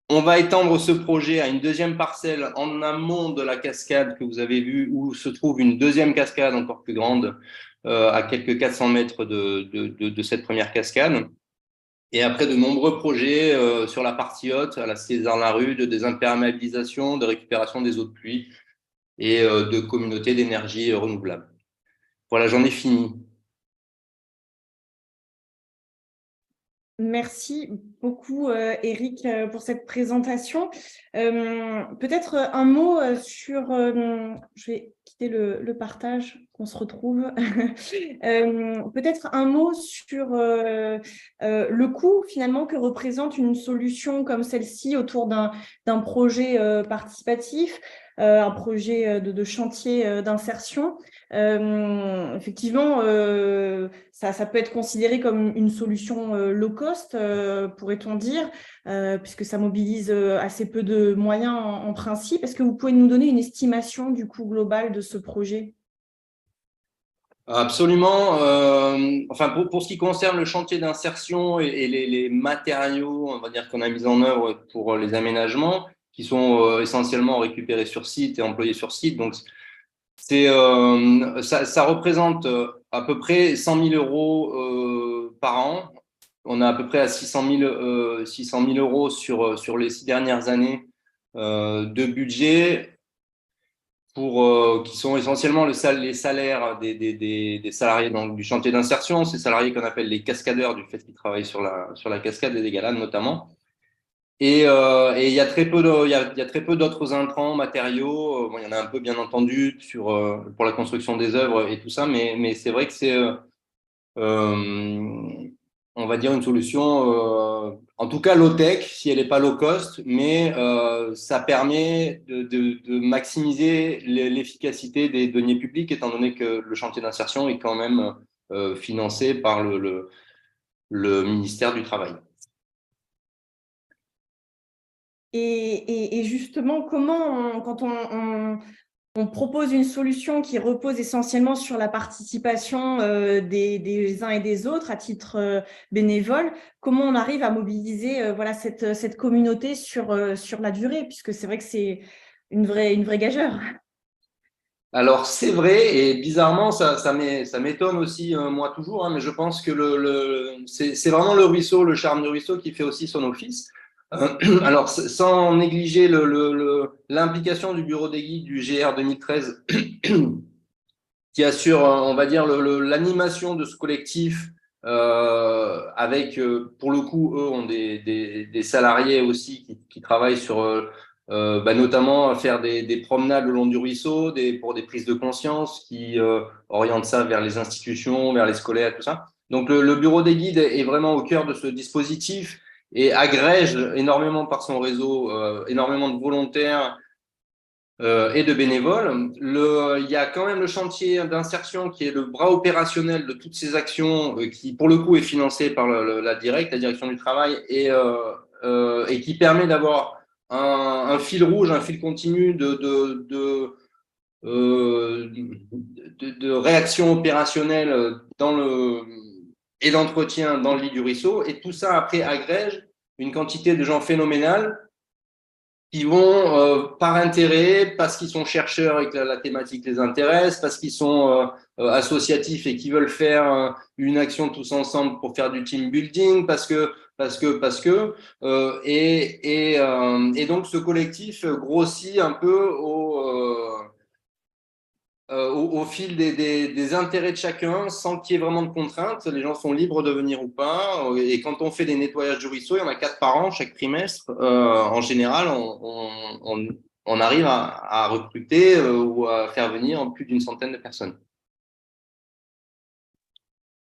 on va étendre ce projet à une deuxième parcelle en amont de la cascade que vous avez vue, où se trouve une deuxième cascade encore plus grande, à quelques 400 mètres de cette première cascade. Et après, de nombreux projets sur la partie haute, à la Cité des Arts de la Rue, de désimperméabilisation, de récupération des eaux de pluie et de communautés d'énergie renouvelable. Voilà, j'en ai fini. Merci beaucoup, Eric, pour cette présentation. Peut-être un mot sur... je vais quitter le partage, qu'on se retrouve. Peut-être un mot sur le coût, finalement, que représente une solution comme celle-ci autour d'un projet participatif, un projet de chantier d'insertion. Effectivement, ça peut être considéré comme une solution low cost, pourrait-on dire, puisque ça mobilise assez peu de moyens en principe. Est-ce que vous pouvez nous donner une estimation du coût global de ce projet? Absolument. Enfin, pour ce qui concerne le chantier d'insertion et les matériaux, on va dire qu'on a mis en œuvre pour les aménagements, qui sont essentiellement récupérés sur site et employés sur site. Donc, ça représente à peu près 100 000 euros par an. On est à peu près à 600 000 euros sur les 6 dernières années de budget. Qui sont essentiellement les salaires des salariés du chantier d'insertion, ces salariés qu'on appelle les cascadeurs du fait qu'ils travaillent sur la cascade des Égalades notamment. Et il y a très peu il y a très peu d'autres intrants, matériaux. Bon, il y en a un peu bien entendu pour la construction des œuvres et tout ça, mais c'est vrai que c'est on va dire une solution, en tout cas low-tech, si elle n'est pas low-cost, mais ça permet de maximiser l'efficacité des deniers publics, étant donné que le chantier d'insertion est quand même financé par le ministère du Travail. Et justement, comment, quand on propose une solution qui repose essentiellement sur la participation des uns et des autres à titre bénévole, comment on arrive à mobiliser voilà, cette communauté sur la durée, puisque c'est vrai que c'est une vraie gageure. Alors, c'est vrai, et bizarrement, ça m'étonne aussi, moi, toujours, hein, mais je pense que c'est vraiment le ruisseau, le charme du ruisseau qui fait aussi son office. Alors, sans négliger l'implication du bureau des guides du GR 2013, qui assure, on va dire, l'animation de ce collectif, avec, pour le coup, eux ont des salariés aussi qui travaillent sur notamment faire des promenades le long du ruisseau, pour des prises de conscience qui orientent ça vers les institutions, vers les scolaires, tout ça. Donc le bureau des guides est vraiment au cœur de ce dispositif et agrège énormément par son réseau, énormément de volontaires et de bénévoles. Il y a quand même le chantier d'insertion qui est le bras opérationnel de toutes ces actions qui, pour le coup, est financé par la direction du travail et qui permet d'avoir un fil rouge, un fil continu de réaction opérationnelle et d'entretien dans le lit du ruisseau. Et tout ça, après, agrège une quantité de gens phénoménales qui vont par intérêt, parce qu'ils sont chercheurs et que la thématique les intéresse, parce qu'ils sont associatifs et qui veulent faire une action tous ensemble pour faire du team building, parce que et donc ce collectif grossit un peu au fil des intérêts de chacun, sans qu'il y ait vraiment de contraintes. Les gens sont libres de venir ou pas. Et quand on fait des nettoyages du ruisseau, il y en a 4 par an, chaque trimestre. En général, on arrive à recruter ou à faire venir plus d'une centaine de personnes.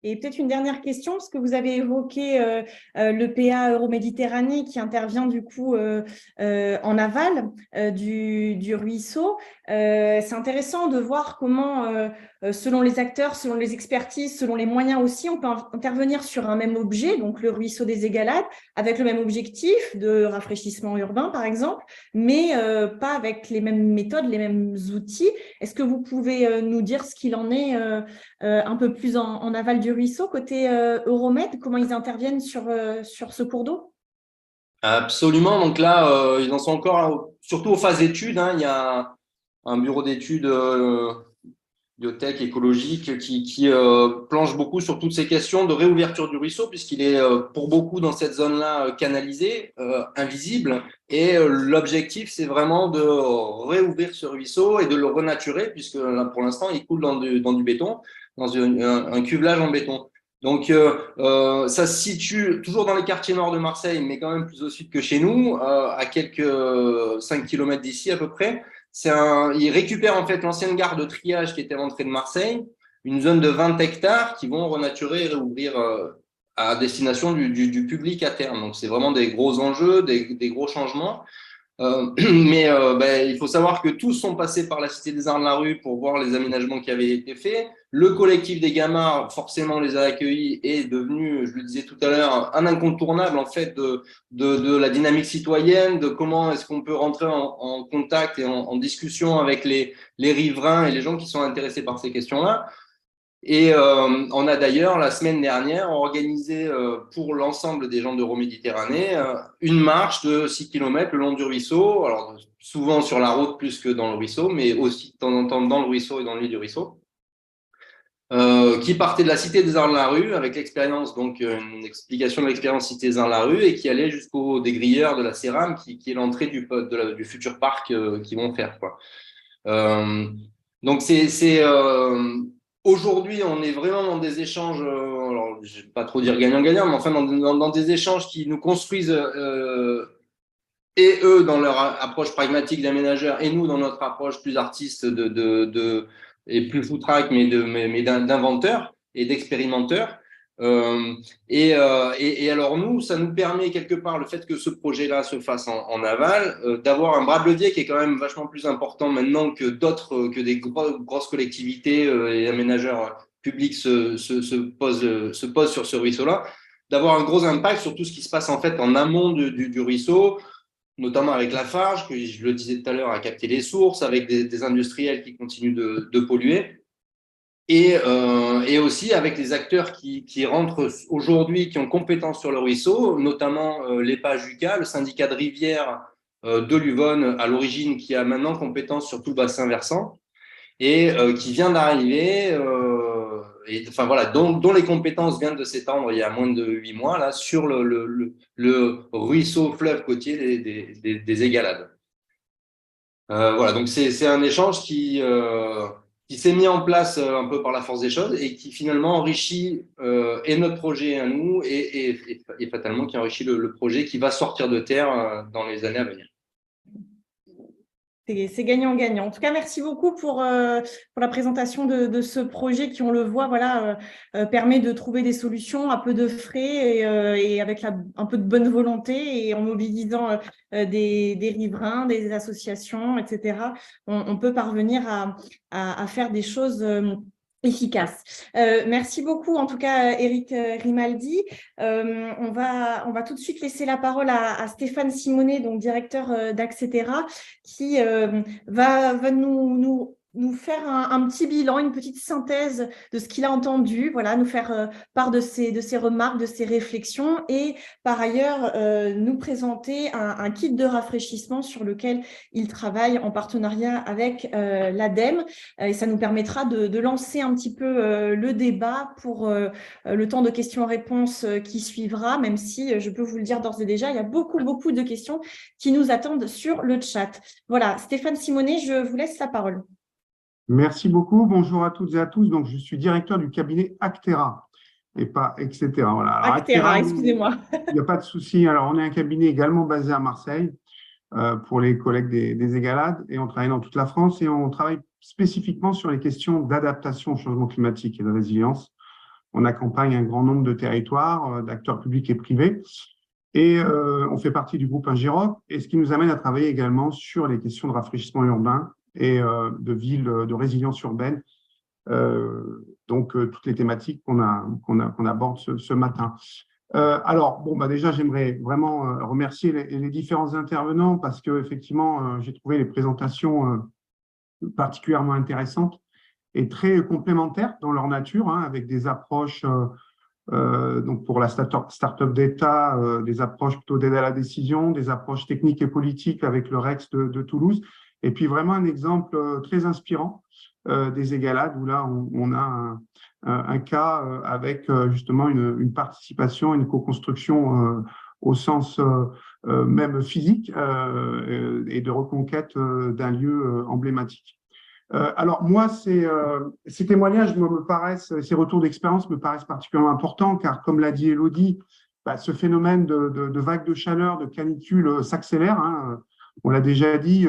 Et peut-être une dernière question, parce que vous avez évoqué le PA Euroméditerranée qui intervient du coup en aval du ruisseau. C'est intéressant de voir comment, selon les acteurs, selon les expertises, selon les moyens aussi, on peut intervenir sur un même objet, donc le ruisseau des Égalades, avec le même objectif de rafraîchissement urbain, par exemple, mais pas avec les mêmes méthodes, les mêmes outils. Est-ce que vous pouvez nous dire ce qu'il en est un peu plus en aval du ruisseau, côté Euromed, comment ils interviennent sur ce cours d'eau? Absolument. Donc là, ils en sont encore surtout aux phases d'études. Hein. Il y a un bureau d'études biotech écologique qui planche beaucoup sur toutes ces questions de réouverture du ruisseau, puisqu'il est pour beaucoup dans cette zone-là canalisé, invisible. Et l'objectif, c'est vraiment de réouvrir ce ruisseau et de le renaturer, puisque là, pour l'instant, il coule dans du béton, dans un cuvelage en béton. Donc, ça se situe toujours dans les quartiers nord de Marseille, mais quand même plus au sud que chez nous, à quelques 5 km d'ici à peu près. Il récupère en fait l'ancienne gare de triage qui était à l'entrée de Marseille, une zone de 20 hectares qui vont renaturer et réouvrir à destination du public à terme. Donc, c'est vraiment des gros enjeux, des gros changements. Mais il faut savoir que tous sont passés par la Cité des Arts de la Rue pour voir les aménagements qui avaient été faits. Le collectif des Gamards, forcément, les a accueillis et est devenu, je le disais tout à l'heure, un incontournable en fait de la dynamique citoyenne, de comment est-ce qu'on peut rentrer en contact et en discussion avec les riverains et les gens qui sont intéressés par ces questions-là. Et on a d'ailleurs, la semaine dernière, organisé pour l'ensemble des gens d'Euroméditerranée une marche de 6 km le long du ruisseau, alors souvent sur la route plus que dans le ruisseau, mais aussi de temps en temps dans le ruisseau et dans le lit du ruisseau, qui partait de la Cité des Arts de la Rue avec l'expérience, donc une explication de l'expérience Cité des Arts de la Rue, et qui allait jusqu'au dégrilleur de la Céram, qui est l'entrée du futur parc qu'ils vont faire, quoi. Donc aujourd'hui, on est vraiment dans des échanges, alors je ne vais pas trop dire gagnant-gagnant, mais enfin dans des échanges qui nous construisent et eux dans leur approche pragmatique d'aménageur et nous dans notre approche plus artiste et plus foutraque, mais d'inventeur et d'expérimenteur. Et alors nous, ça nous permet quelque part, le fait que ce projet-là se fasse en aval, d'avoir un bras de levier qui est quand même vachement plus important maintenant que d'autres, que des grosses collectivités et aménageurs publics se posent sur ce ruisseau-là, d'avoir un gros impact sur tout ce qui se passe en fait en amont du ruisseau, notamment avec Lafarge, que je le disais tout à l'heure, à capter les sources, avec des industriels qui continuent de polluer. Et aussi avec les acteurs qui rentrent aujourd'hui, qui ont compétence sur le ruisseau, notamment l'EPA-JUCA, le syndicat de rivière de l'Uvonne à l'origine, qui a maintenant compétence sur tout le bassin versant et qui vient d'arriver, et enfin voilà, dont les compétences viennent de s'étendre il y a moins de 8 mois là, sur le ruisseau fleuve côtier des Égalades. Voilà, donc c'est un échange qui s'est mis en place un peu par la force des choses et qui finalement enrichit et notre projet à nous et fatalement qui enrichit le projet qui va sortir de terre dans les années à venir. C'est gagnant-gagnant. En tout cas, merci beaucoup pour la présentation de ce projet qui, on le voit, voilà, permet de trouver des solutions à peu de frais et avec un peu de bonne volonté et en mobilisant des riverains, des associations, etc. On peut parvenir à faire des choses efficace. Merci beaucoup, en tout cas, Éric Rimaldi. On va tout de suite laisser la parole à Stéphane Simonet, donc directeur d'Accetera, qui va nous faire un petit bilan, une petite synthèse de ce qu'il a entendu, voilà, nous faire part de ses remarques, de ses réflexions et par ailleurs nous présenter un kit de rafraîchissement sur lequel il travaille en partenariat avec l'ADEME et ça nous permettra de lancer un petit peu le débat pour le temps de questions-réponses qui suivra, même si je peux vous le dire d'ores et déjà, il y a beaucoup de questions qui nous attendent sur le chat. Voilà, Stéphane Simonet, je vous laisse la parole. Merci beaucoup. Bonjour à toutes et à tous. Donc, je suis directeur du cabinet Actera et pas etc. Voilà. Alors, Actera, excusez-moi. Il n'y a pas de souci. Alors, on est un cabinet également basé à Marseille pour les collègues des Égalades et on travaille dans toute la France et on travaille spécifiquement sur les questions d'adaptation au changement climatique et de résilience. On accompagne un grand nombre de territoires, d'acteurs publics et privés. Et on fait partie du groupe Ingirop, et ce qui nous amène à travailler également sur les questions de rafraîchissement urbain et de villes, de résilience urbaine, donc toutes les thématiques qu'on aborde ce matin. Alors, bon, bah déjà, j'aimerais vraiment remercier les différents intervenants parce que effectivement, j'ai trouvé les présentations particulièrement intéressantes et très complémentaires dans leur nature, hein, avec des approches donc pour la start-up d'État, des approches plutôt d'aide à la décision, des approches techniques et politiques avec le REX de Toulouse, et puis vraiment un exemple très inspirant des Égalades où là on a un cas avec justement une participation, une co-construction au sens même physique et de reconquête d'un lieu emblématique. Alors moi, ces témoignages ces retours d'expérience me paraissent particulièrement importants car, comme l'a dit Élodie, ce phénomène de vague de chaleur, de canicule s'accélère. Hein. On l'a déjà dit,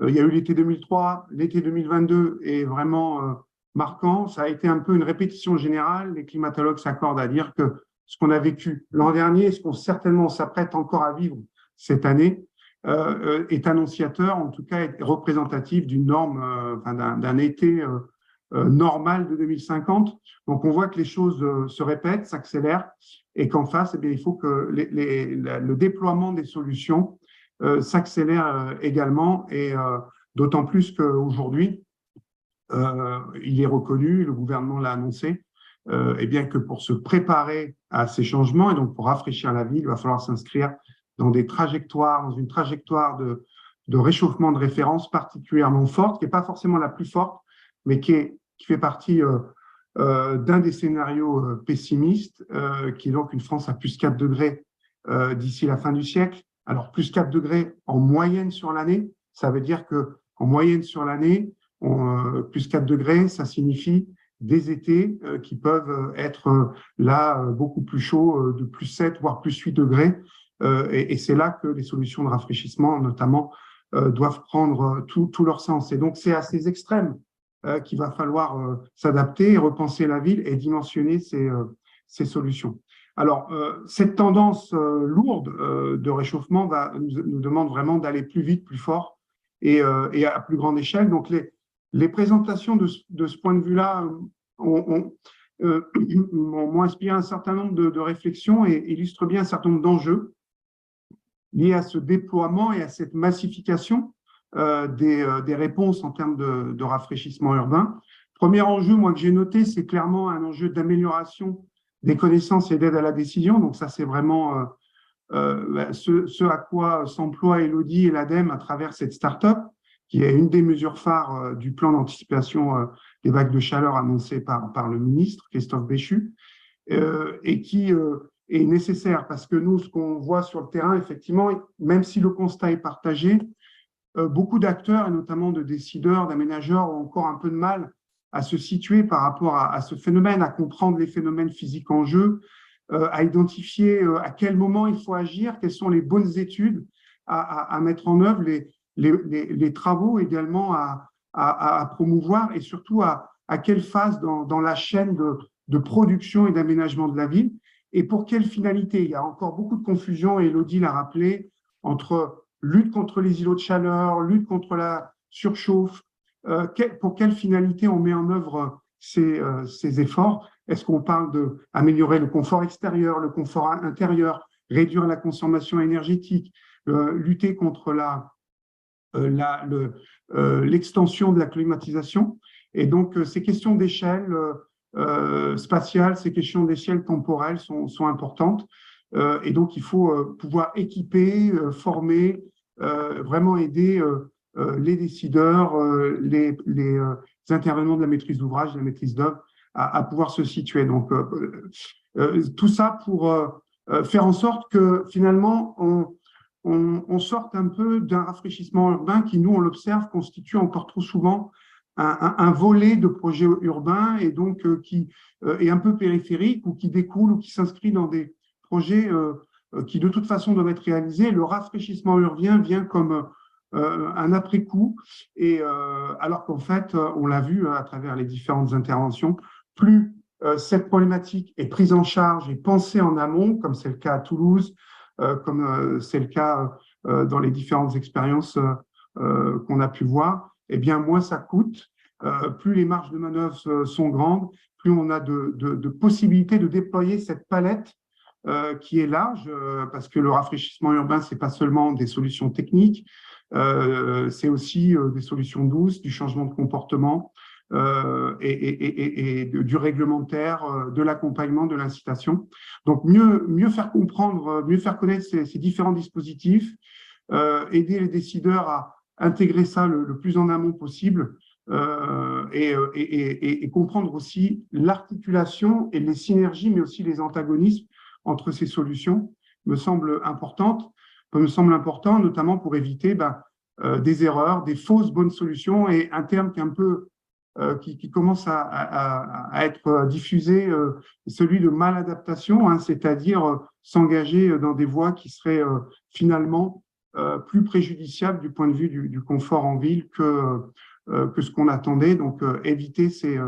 il y a eu l'été 2003, l'été 2022 est vraiment marquant. Ça a été un peu une répétition générale. Les climatologues s'accordent à dire que ce qu'on a vécu l'an dernier, ce qu'on certainement s'apprête encore à vivre cette année, est annonciateur, en tout cas est représentatif d'une norme, d'un été normal de 2050. Donc on voit que les choses se répètent, s'accélèrent, et qu'en face, eh bien, il faut que le déploiement des solutions s'accélère également, et d'autant plus qu'aujourd'hui, il est reconnu, le gouvernement l'a annoncé, et bien que pour se préparer à ces changements et donc pour rafraîchir la ville, il va falloir s'inscrire dans une trajectoire de réchauffement de référence particulièrement forte, qui n'est pas forcément la plus forte, mais qui fait partie d'un des scénarios pessimistes, qui est donc une France à plus 4 degrés d'ici la fin du siècle. Alors, plus 4 degrés en moyenne sur l'année, ça veut dire qu'en moyenne sur l'année, plus 4 degrés, ça signifie des étés qui peuvent être là beaucoup plus chauds, de plus 7, voire plus 8 degrés. Et c'est là que les solutions de rafraîchissement, notamment, doivent prendre tout leur sens. Et donc, c'est à ces extrêmes qu'il va falloir s'adapter et repenser la ville et dimensionner ces solutions. Alors, cette tendance lourde de réchauffement nous demande vraiment d'aller plus vite, plus fort et à plus grande échelle. Donc, les présentations de ce point de vue-là m'ont inspiré un certain nombre de réflexions et illustrent bien un certain nombre d'enjeux liés à ce déploiement et à cette massification des réponses en termes de rafraîchissement urbain. Premier enjeu, moi, que j'ai noté, c'est clairement un enjeu d'amélioration des connaissances et d'aide à la décision. Donc ça, c'est vraiment ce à quoi s'emploie Elodie et l'ADEME à travers cette start-up, qui est une des mesures phares du plan d'anticipation des vagues de chaleur annoncé par le ministre Christophe Béchu, et qui est nécessaire parce que nous, ce qu'on voit sur le terrain, effectivement, même si le constat est partagé, beaucoup d'acteurs, et notamment de décideurs, d'aménageurs, ont encore un peu de mal à se situer par rapport à ce phénomène, à comprendre les phénomènes physiques en jeu, à identifier à quel moment il faut agir, quelles sont les bonnes études à mettre en œuvre, les travaux également à promouvoir et surtout à quelle phase dans la chaîne de production et d'aménagement de la ville et pour quelle finalité. Il y a encore beaucoup de confusion, et Elodie l'a rappelé, entre lutte contre les îlots de chaleur, lutte contre la surchauffe, pour quelle finalité on met en œuvre ces efforts. Est-ce qu'on parle d'améliorer le confort extérieur, le confort intérieur, réduire la consommation énergétique, lutter contre l'extension de la climatisation? Et donc, ces questions d'échelle spatiale, ces questions d'échelle temporelle sont importantes. Et donc, il faut pouvoir équiper, former, vraiment aider les décideurs, les intervenants de la maîtrise d'ouvrage, de la maîtrise d'œuvre, à pouvoir se situer. Donc, tout ça pour faire en sorte que finalement, on sorte un peu d'un rafraîchissement urbain qui, nous, on l'observe, constitue encore trop souvent un volet de projets urbains et donc qui est un peu périphérique ou qui découle ou qui s'inscrit dans des projets qui, de toute façon, doivent être réalisés. Le rafraîchissement urbain vient comme un après-coup, et alors qu'en fait, on l'a vu à travers les différentes interventions, plus cette problématique est prise en charge et pensée en amont, comme c'est le cas à Toulouse, comme c'est le cas dans les différentes expériences qu'on a pu voir, eh bien, moins ça coûte, plus les marges de manœuvre sont grandes, plus on a de possibilités de déployer cette palette qui est large, parce que le rafraîchissement urbain, ce n'est pas seulement des solutions techniques, c'est aussi des solutions douces, du changement de comportement et du réglementaire, de l'accompagnement, de l'incitation. Donc, mieux faire comprendre, mieux faire connaître ces différents dispositifs, aider les décideurs à intégrer ça le plus en amont possible et comprendre aussi l'articulation et les synergies, mais aussi les antagonismes entre ces solutions me semble important, notamment pour éviter des erreurs, des fausses bonnes solutions, et un terme qui commence à être diffusé, celui de maladaptation, hein, c'est-à-dire s'engager dans des voies qui seraient finalement plus préjudiciables du point de vue du confort en ville que ce qu'on attendait. Donc, éviter ces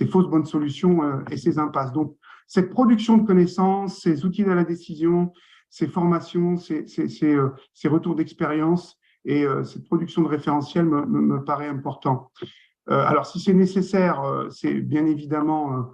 fausses bonnes solutions et ces impasses. Donc, cette production de connaissances, ces outils de la décision, ces formations, ces retours d'expérience et cette production de référentiels me paraît important. Alors, si c'est nécessaire, c'est bien évidemment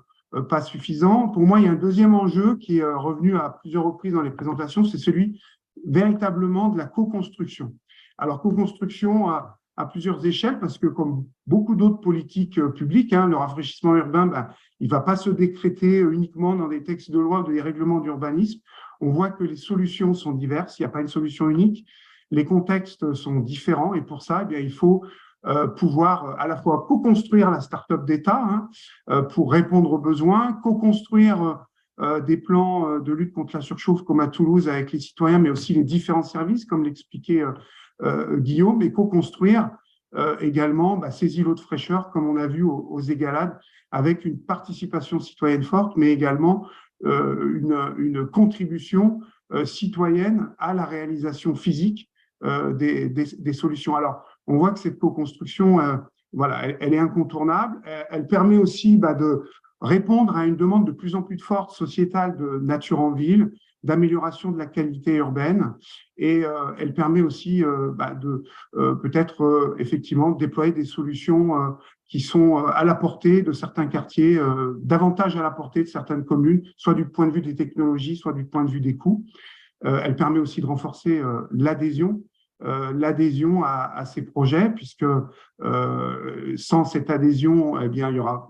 pas suffisant. Pour moi, il y a un deuxième enjeu qui est revenu à plusieurs reprises dans les présentations, c'est celui véritablement de la co-construction. Alors, co-construction à plusieurs échelles parce que, comme beaucoup d'autres politiques publiques, le rafraîchissement urbain, il ne va pas se décréter uniquement dans des textes de loi ou des règlements d'urbanisme. On voit que les solutions sont diverses, il n'y a pas une solution unique, les contextes sont différents et pour ça, il faut pouvoir à la fois co-construire la start-up d'État pour répondre aux besoins, co-construire des plans de lutte contre la surchauffe comme à Toulouse avec les citoyens, mais aussi les différents services, comme l'expliquait Guillaume, et co-construire également ces îlots de fraîcheur, comme on a vu aux Égalades, avec une participation citoyenne forte, mais également une contribution citoyenne à la réalisation physique des solutions. Alors, on voit que cette co-construction, elle est incontournable. Elle permet aussi de répondre à une demande de plus en plus forte sociétale de nature en ville, d'amélioration de la qualité urbaine, et elle permet aussi de peut-être effectivement déployer des solutions qui sont à la portée de certains quartiers, davantage à la portée de certaines communes, soit du point de vue des technologies, soit du point de vue des coûts. Elle permet aussi de renforcer l'adhésion à ces projets, puisque sans cette adhésion, il n'y aura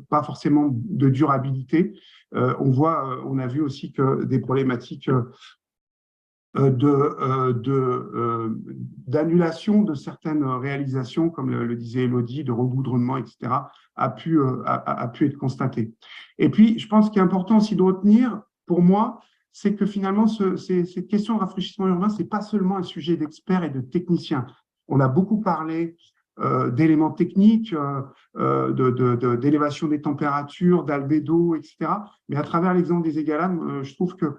pas forcément de durabilité. On a vu aussi que des problématiques d'annulation de certaines réalisations, comme le disait Élodie, de regoudronnement, etc., a pu être constatée. Et puis, je pense qu'il est important aussi de retenir, pour moi, c'est que finalement, cette question de rafraîchissement urbain, ce n'est pas seulement un sujet d'experts et de techniciens. On a beaucoup parlé d'éléments techniques, d'élévation des températures, d'albédo, etc. Mais à travers l'exemple des Égalades, je trouve que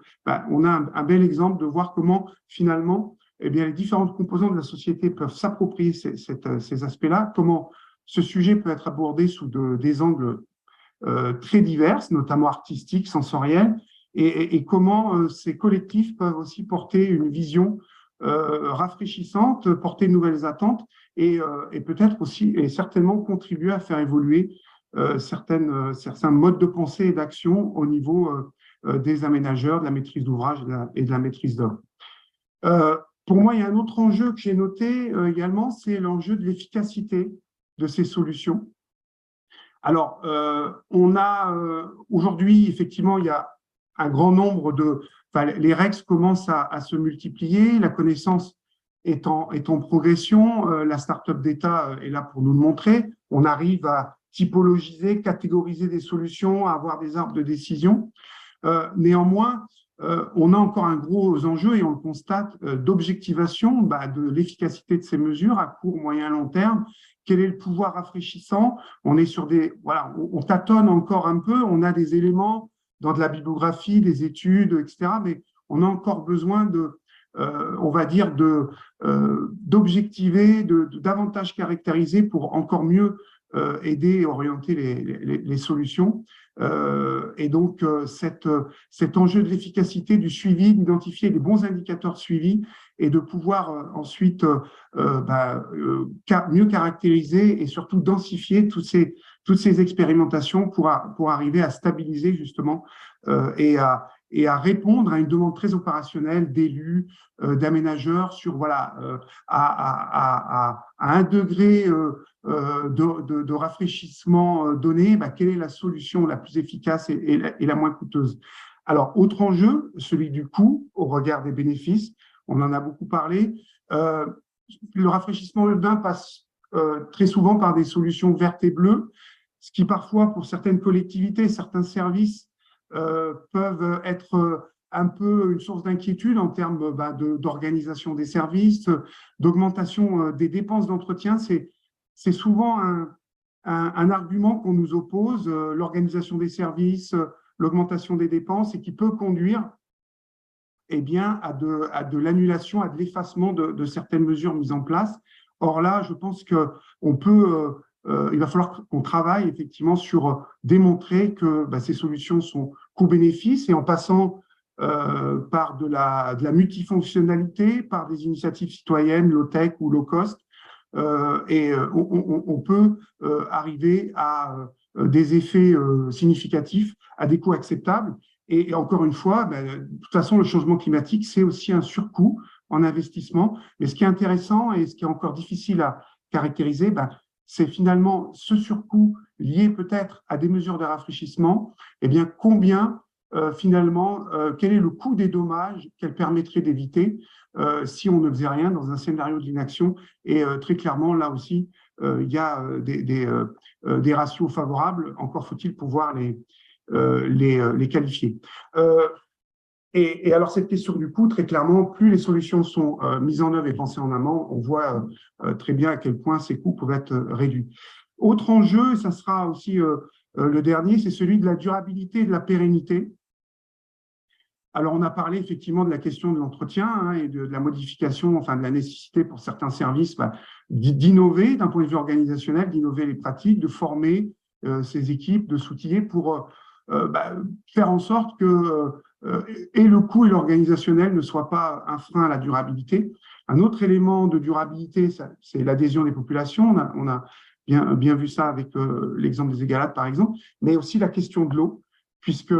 on a un bel exemple de voir comment, finalement, les différentes composantes de la société peuvent s'approprier ces aspects-là, comment ce sujet peut être abordé sous des angles très divers, notamment artistiques, sensoriels, et comment ces collectifs peuvent aussi porter une vision rafraîchissante, porter de nouvelles attentes et peut-être aussi et certainement contribuer à faire évoluer certains modes de pensée et d'action au niveau des aménageurs, de la maîtrise d'ouvrage et de la maîtrise d'œuvre. Pour moi, il y a un autre enjeu que j'ai noté également, c'est l'enjeu de l'efficacité de ces solutions. Alors, on a aujourd'hui, effectivement, il y a un grand nombre les règles commencent à se multiplier, la connaissance est en progression, la start-up d'État est là pour nous le montrer, on arrive à typologiser, catégoriser des solutions, à avoir des arbres de décision. Néanmoins, on a encore un gros enjeu et on le constate d'objectivation de l'efficacité de ces mesures à court, moyen, long terme. Quel est le pouvoir rafraîchissant? On est sur on tâtonne encore un peu, on a des éléments dans de la bibliographie, des études, etc. Mais on a encore besoin on va dire, d'objectiver, de davantage caractériser pour encore mieux aider et orienter les solutions. Et donc, cet enjeu de l'efficacité, du suivi, d'identifier les bons indicateurs suivis et de pouvoir ensuite mieux caractériser et surtout densifier toutes ces expérimentations pour arriver à stabiliser justement et à répondre à une demande très opérationnelle d'élus, d'aménageurs sur à un degré de rafraîchissement donné, quelle est la solution la plus efficace et la moins coûteuse. Alors, autre enjeu, celui du coût au regard des bénéfices, on en a beaucoup parlé. Le rafraîchissement urbain passe très souvent par des solutions vertes et bleues, ce qui parfois, pour certaines collectivités, certains services, peuvent être un peu une source d'inquiétude en termes d'organisation des services, d'augmentation des dépenses d'entretien. C'est souvent un argument qu'on nous oppose, l'organisation des services, l'augmentation des dépenses, et qui peut conduire à de l'annulation, à de l'effacement de certaines mesures mises en place. Or là, je pense qu'il va falloir qu'on travaille effectivement sur démontrer que ces solutions sont coût-bénéfice, et en passant par de la multifonctionnalité, par des initiatives citoyennes, low-tech ou low-cost, on peut arriver à des effets significatifs à des coûts acceptables. Et encore une fois, de toute façon, le changement climatique, c'est aussi un surcoût en investissement. Mais ce qui est intéressant et ce qui est encore difficile caractérisé, c'est finalement ce surcoût lié peut-être à des mesures de rafraîchissement, eh bien combien finalement, quel est le coût des dommages qu'elle permettrait d'éviter si on ne faisait rien dans un scénario de l'inaction. Et très clairement, là aussi, il y a des ratios favorables, encore faut-il pouvoir les qualifier. Et alors, cette question du coût, très clairement, plus les solutions sont mises en œuvre et pensées en amont, on voit très bien à quel point ces coûts peuvent être réduits. Autre enjeu, et ça sera aussi le dernier, c'est celui de la durabilité et de la pérennité. Alors, on a parlé effectivement de la question de l'entretien et de la modification, enfin de la nécessité pour certains services d'innover d'un point de vue organisationnel, d'innover les pratiques, de former ces équipes, de s'outiller pour faire en sorte que et le coût et l'organisationnel ne soient pas un frein à la durabilité. Un autre élément de durabilité, c'est l'adhésion des populations. On a bien vu ça avec l'exemple des Égalades, par exemple, mais aussi la question de l'eau, puisque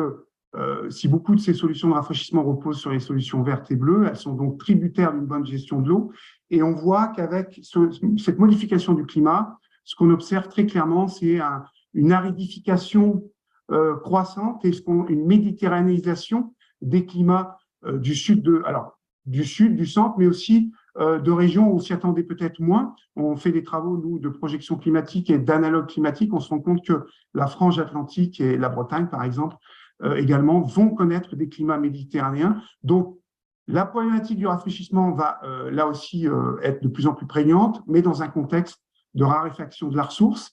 si beaucoup de ces solutions de rafraîchissement reposent sur les solutions vertes et bleues, elles sont donc tributaires d'une bonne gestion de l'eau. Et on voit qu'avec cette modification du climat, ce qu'on observe très clairement, c'est une aridification croissante et une méditerranéisation des climats du sud, du centre, mais aussi de régions où on s'y attendait peut-être moins. On fait des travaux, nous, de projection climatique et d'analogue climatique. On se rend compte que la frange atlantique et la Bretagne, par exemple, également vont connaître des climats méditerranéens. Donc, la problématique du rafraîchissement va là aussi être de plus en plus prégnante, mais dans un contexte de raréfaction de la ressource.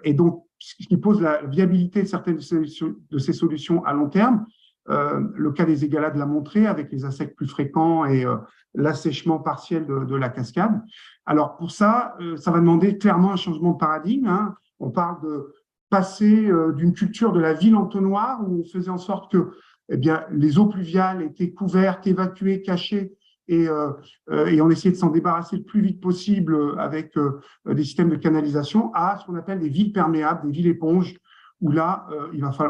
Et donc, ce qui pose la viabilité de certaines de ces solutions à long terme. Le cas des Égalades l'a montré avec les insectes plus fréquents et l'assèchement partiel de la cascade. Alors, pour ça, ça va demander clairement un changement de paradigme. On parle de passer d'une culture de la ville entonnoir où on faisait en sorte que les eaux pluviales étaient couvertes, évacuées, cachées, et on essayait de s'en débarrasser le plus vite possible avec des systèmes de canalisation, à ce qu'on appelle des villes perméables, des villes éponges, où là,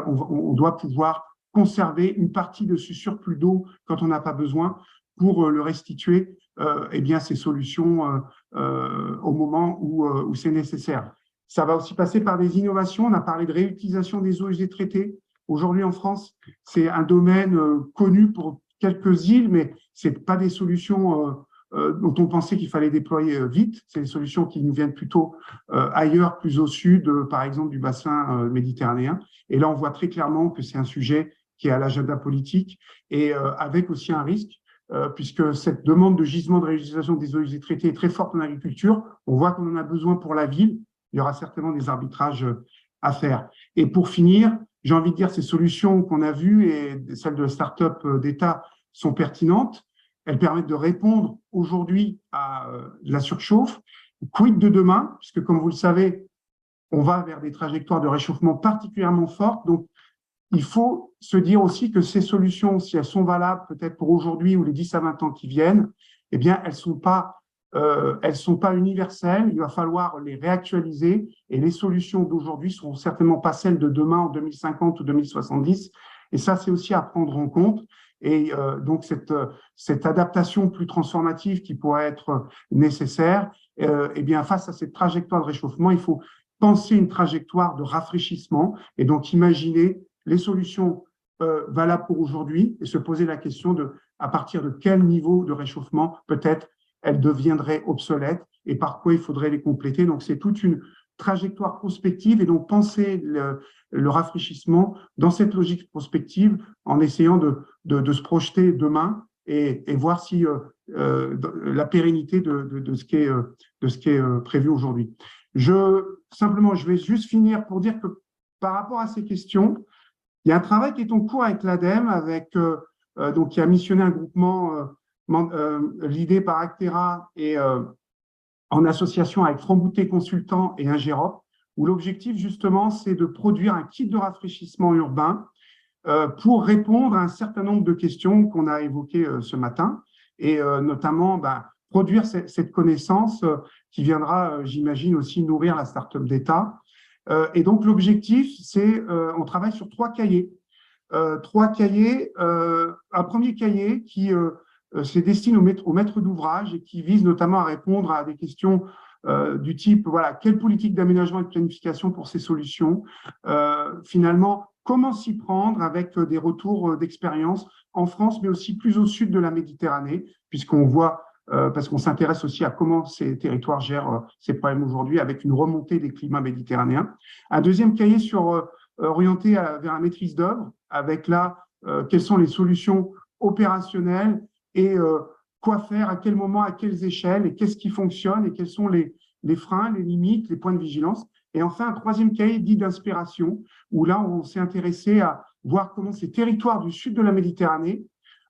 on doit pouvoir conserver une partie de ce surplus d'eau quand on n'a pas besoin pour le restituer ces solutions au moment où c'est nécessaire. Ça va aussi passer par des innovations. On a parlé de réutilisation des eaux usées traitées. Aujourd'hui, en France, c'est un domaine connu pour quelques îles, mais ce n'est pas des solutions dont on pensait qu'il fallait déployer vite. C'est des solutions qui nous viennent plutôt ailleurs, plus au sud, par exemple, du bassin méditerranéen. Et là, on voit très clairement que c'est un sujet qui est à l'agenda politique et avec aussi un risque, puisque cette demande de gisement de réutilisation des eaux usées traitées est très forte en agriculture. On voit qu'on en a besoin pour la ville. Il y aura certainement des arbitrages à faire. Et pour finir, j'ai envie de dire ces solutions qu'on a vues et celles de start-up d'État sont pertinentes. Elles permettent de répondre aujourd'hui à la surchauffe. Quid de demain, puisque comme vous le savez, on va vers des trajectoires de réchauffement particulièrement fortes. Donc, il faut se dire aussi que ces solutions, si elles sont valables peut-être pour aujourd'hui ou les 10 à 20 ans qui viennent, eh bien, elles sont pas universelles. Il va falloir les réactualiser et les solutions d'aujourd'hui seront certainement pas celles de demain en 2050 ou 2070. Et ça, c'est aussi à prendre en compte. Et donc, cette adaptation plus transformative qui pourrait être nécessaire, face à cette trajectoire de réchauffement, il faut penser une trajectoire de rafraîchissement et donc imaginer les solutions valables pour aujourd'hui et se poser la question de à partir de quel niveau de réchauffement peut-être elles deviendraient obsolètes et par quoi il faudrait les compléter. Donc, c'est toute une trajectoire prospective et donc penser le rafraîchissement dans cette logique prospective en essayant de se projeter demain et voir si la pérennité de ce qui est prévu aujourd'hui. Simplement, je vais juste finir pour dire que par rapport à ces questions, il y a un travail qui est en cours avec l'ADEME, qui a missionné un groupement l'idée par Actera et en association avec Frambouté Consultants et Ingérop, où l'objectif justement c'est de produire un kit de rafraîchissement urbain pour répondre à un certain nombre de questions qu'on a évoquées ce matin et notamment produire cette connaissance qui viendra, j'imagine, aussi nourrir la start-up d'État. Et donc l'objectif, c'est on travaille sur 3 cahiers. Un premier cahier qui se destine aux maîtres d'ouvrage et qui vise notamment à répondre à des questions du type, voilà, quelle politique d'aménagement et de planification pour ces solutions, finalement, comment s'y prendre avec des retours d'expérience en France, mais aussi plus au sud de la Méditerranée, puisqu'on voit, parce qu'on s'intéresse aussi à comment ces territoires gèrent ces problèmes aujourd'hui avec une remontée des climats méditerranéens. Un deuxième cahier orienté vers la maîtrise d'œuvre, avec là, quelles sont les solutions opérationnelles et quoi faire, à quel moment, à quelles échelles, et qu'est-ce qui fonctionne, et quels sont les freins, les limites, les points de vigilance. Et enfin, un troisième cahier dit d'inspiration, où là, on s'est intéressé à voir comment ces territoires du sud de la Méditerranée,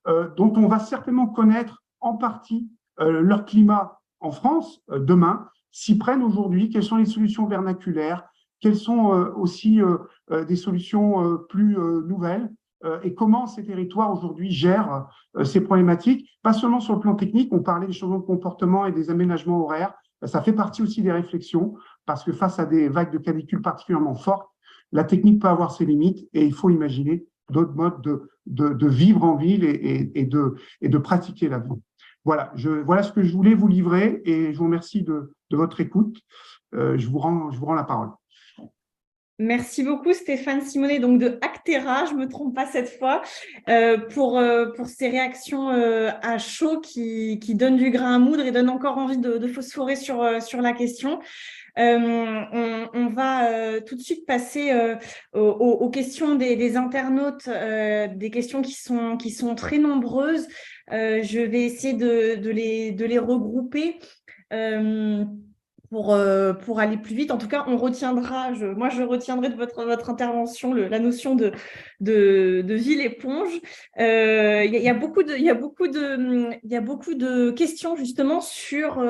dont on va certainement connaître en partie leur climat en France demain, s'y prennent aujourd'hui, quelles sont les solutions vernaculaires, quelles sont aussi des solutions plus nouvelles, et comment ces territoires aujourd'hui gèrent ces problématiques, pas seulement sur le plan technique, on parlait des changements de comportement et des aménagements horaires, ça fait partie aussi des réflexions, parce que face à des vagues de canicule particulièrement fortes, la technique peut avoir ses limites et il faut imaginer d'autres modes de vivre en ville et de pratiquer la vie. Voilà, voilà ce que je voulais vous livrer et je vous remercie de votre écoute. Je vous rends la parole. Merci beaucoup Stéphane Simonet, donc de Actera, je ne me trompe pas cette fois, pour ces réactions à chaud qui donnent du grain à moudre et donnent encore envie de phosphorer sur la question. On va tout de suite passer aux questions des internautes, des questions qui sont très nombreuses. Je vais essayer de les regrouper. Pour aller plus vite. En tout cas, on retiendra, moi je retiendrai de votre intervention la notion de ville éponge. Il y a beaucoup de questions justement sur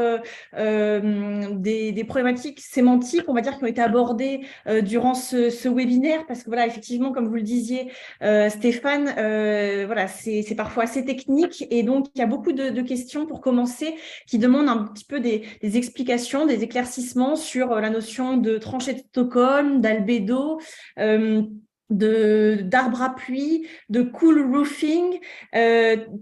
des problématiques sémantiques, on va dire, qui ont été abordées durant ce webinaire, parce que voilà, effectivement, comme vous le disiez, Stéphane, voilà, c'est parfois assez technique, et donc il y a beaucoup de questions pour commencer qui demandent un petit peu des explications, des éclaircissements sur la notion de tranchée de Stockholm, d'albédo, d'arbre à pluie, de cool roofing,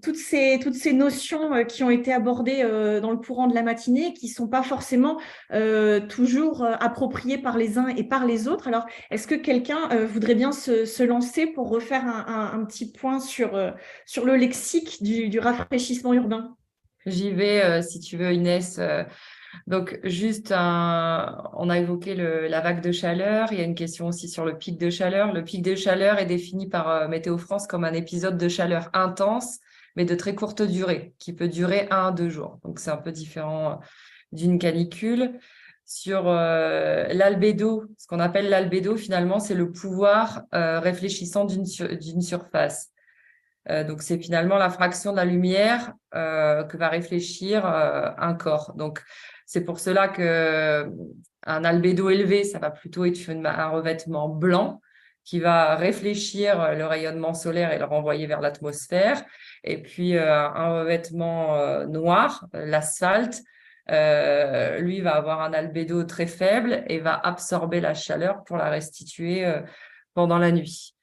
toutes ces notions qui ont été abordées dans le courant de la matinée, qui ne sont pas forcément toujours appropriées par les uns et par les autres. Alors, est-ce que quelqu'un voudrait bien se lancer pour refaire un petit point sur le lexique du rafraîchissement urbain ? J'y vais si tu veux, Inès. Donc, juste, on a évoqué la vague de chaleur. Il y a une question aussi sur le pic de chaleur. Le pic de chaleur est défini par Météo France comme un épisode de chaleur intense, mais de très courte durée, qui peut durer 1 à 2 jours. Donc, c'est un peu différent d'une canicule. Sur l'albédo, ce qu'on appelle l'albédo, finalement, c'est le pouvoir réfléchissant d'une surface. Donc, c'est finalement la fraction de la lumière que va réfléchir un corps. Donc, c'est pour cela qu'un albédo élevé, ça va plutôt être un revêtement blanc qui va réfléchir le rayonnement solaire et le renvoyer vers l'atmosphère. Et puis, un revêtement noir, l'asphalte, lui va avoir un albédo très faible et va absorber la chaleur pour la restituer pendant la nuit.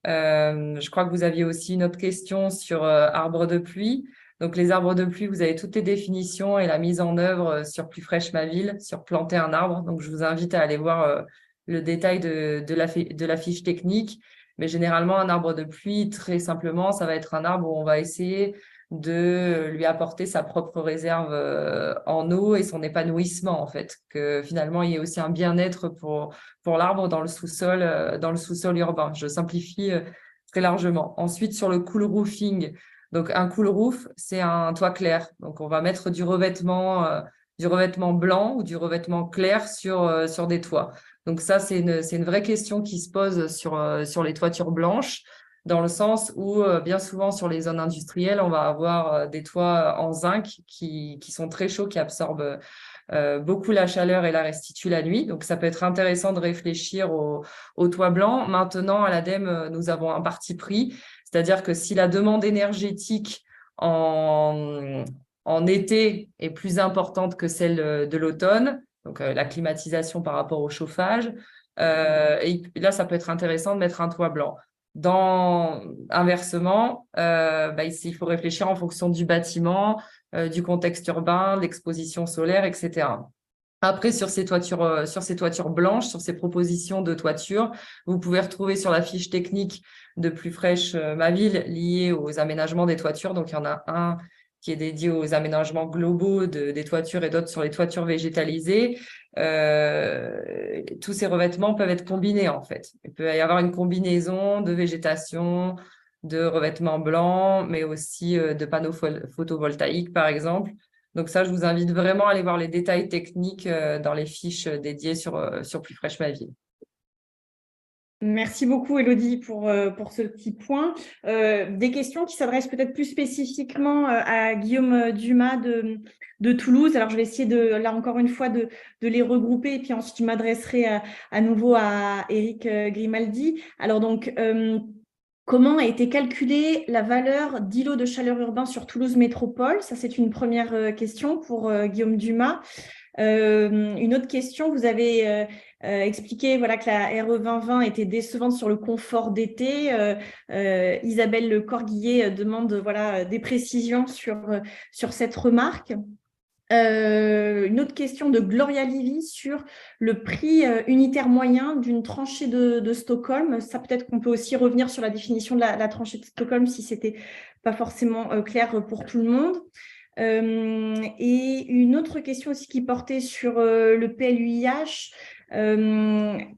Je crois que vous aviez aussi une autre question sur arbres de pluie. Donc, les arbres de pluie, vous avez toutes les définitions et la mise en œuvre sur Plus fraîche ma ville, sur planter un arbre. Donc, je vous invite à aller voir le détail de la fiche technique. Mais généralement, un arbre de pluie, très simplement, ça va être un arbre où on va essayer de lui apporter sa propre réserve en eau et son épanouissement, en fait. Que finalement, il y ait aussi un bien-être pour l'arbre dans le sous-sol urbain. Je simplifie très largement. Ensuite, sur le cool roofing, donc un cool roof, c'est un toit clair. Donc, on va mettre du revêtement blanc ou du revêtement clair sur des toits. Donc, ça, c'est une vraie question qui se pose sur les toitures blanches, dans le sens où, bien souvent, sur les zones industrielles, on va avoir des toits en zinc qui sont très chauds, qui absorbent beaucoup la chaleur et la restituent la nuit. Donc, ça peut être intéressant de réfléchir au toit blanc. Maintenant, à l'ADEME, nous avons un parti pris, c'est-à-dire que si la demande énergétique en été est plus importante que celle de l'automne, donc la climatisation par rapport au chauffage, et là, ça peut être intéressant de mettre un toit blanc. Inversement, il faut réfléchir en fonction du bâtiment, du contexte urbain, de l'exposition solaire, etc. Après, sur ces toitures blanches, sur ces propositions de toiture, vous pouvez retrouver sur la fiche technique de Plus Fraîche Ma Ville liée aux aménagements des toitures. Donc, il y en a un qui est dédié aux aménagements globaux des toitures et d'autres sur les toitures végétalisées. Tous ces revêtements peuvent être combinés, en fait. Il peut y avoir une combinaison de végétation, de revêtements blancs, mais aussi de panneaux photovoltaïques, par exemple. Donc ça, je vous invite vraiment à aller voir les détails techniques dans les fiches dédiées sur Plus Fraîche Ma Ville. Merci beaucoup, Élodie, pour ce petit point. Des questions qui s'adressent peut-être plus spécifiquement à Guillaume Dumas de Toulouse. Alors, je vais essayer, là encore une fois, de les regrouper et puis ensuite, je m'adresserai à nouveau à Éric Grimaldi. Alors, donc, comment a été calculée la valeur d'îlot de chaleur urbain sur Toulouse Métropole? Ça, c'est une première question pour Guillaume Dumas. Une autre question, vous avez expliqué voilà, que la RE 2020 était décevante sur le confort d'été. Isabelle Le Corguillet demande voilà, des précisions sur cette remarque. Une autre question de Gloria Livy sur le prix unitaire moyen d'une tranchée de Stockholm. Ça, peut-être qu'on peut aussi revenir sur la définition de la tranchée de Stockholm si ce n'était pas forcément clair pour tout le monde. Et une autre question aussi qui portait sur le PLUIH,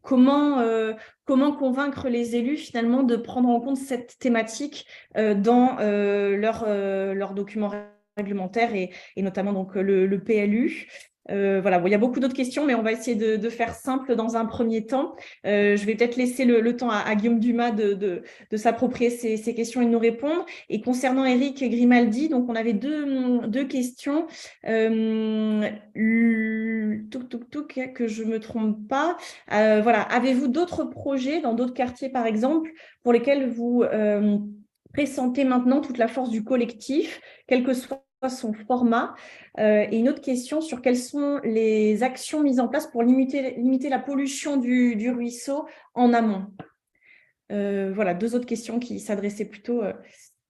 comment convaincre les élus finalement de prendre en compte cette thématique dans leur document réglementaire et notamment donc le PLU. Voilà, bon, il y a beaucoup d'autres questions, mais on va essayer de faire simple dans un premier temps. Je vais peut-être laisser le temps à Guillaume Dumas de s'approprier ces questions et de nous répondre. Et concernant Éric Grimaldi, donc on avait deux questions. Que je me trompe pas. Voilà, avez-vous d'autres projets dans d'autres quartiers, par exemple, pour lesquels vous pressentez maintenant toute la force du collectif, quel que soit son format, et une autre question sur quelles sont les actions mises en place pour limiter la pollution du ruisseau en amont. Voilà, deux autres questions qui s'adressaient plutôt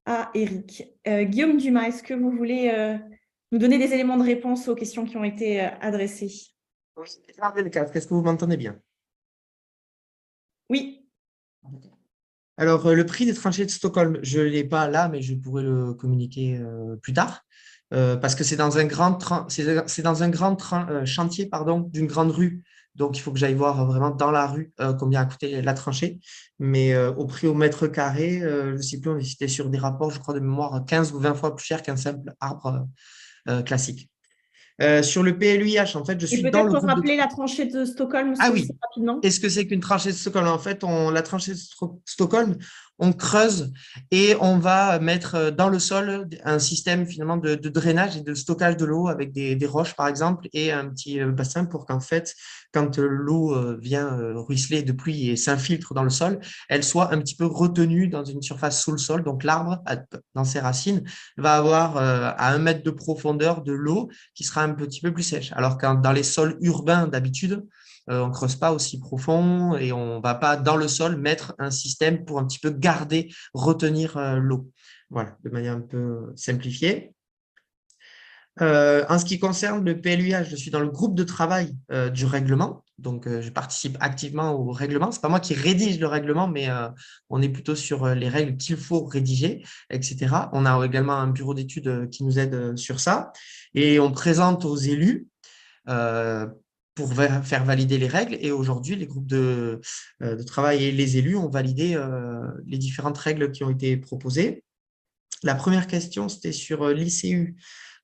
à Éric. Guillaume Dumas, est-ce que vous voulez nous donner des éléments de réponse aux questions qui ont été adressées? Oui, est-ce que vous m'entendez bien? Oui. Alors, le prix des tranchées de Stockholm, je ne l'ai pas là, mais je pourrais le communiquer plus tard, parce que c'est dans un grand chantier d'une grande rue. Donc, il faut que j'aille voir vraiment dans la rue combien a coûté la tranchée. Mais au prix au mètre carré, je ne sais plus, on était sur des rapports, je crois de mémoire, 15 ou 20 fois plus cher qu'un simple arbre classique. Sur le PLUIH, en fait, je suis dans le peut-être groupe rappeler la tranchée de Stockholm Ah aussi oui, rapidement. Qu'est-ce que c'est qu'une tranchée de Stockholm? En fait, la tranchée de Stockholm, on creuse et on va mettre dans le sol un système finalement de drainage et de stockage de l'eau avec des roches, par exemple, et un petit bassin pour qu'en fait, quand l'eau vient ruisseler de pluie et s'infiltre dans le sol, elle soit un petit peu retenue dans une surface sous le sol. Donc, l'arbre, dans ses racines, va avoir à 1 mètre de profondeur de l'eau qui sera un petit peu plus sèche. Alors que dans les sols urbains, d'habitude, on ne creuse pas aussi profond et on ne va pas dans le sol mettre un système pour un petit peu garder, retenir l'eau. Voilà, de manière un peu simplifiée. En ce qui concerne le PLUIH, je suis dans le groupe de travail du règlement. Donc, je participe activement au règlement. Ce n'est pas moi qui rédige le règlement, mais on est plutôt sur les règles qu'il faut rédiger, etc. On a également un bureau d'études qui nous aide sur ça. Et on présente aux élus pour faire valider les règles. Et aujourd'hui, les groupes de travail et les élus ont validé les différentes règles qui ont été proposées. La première question, c'était sur l'ICU.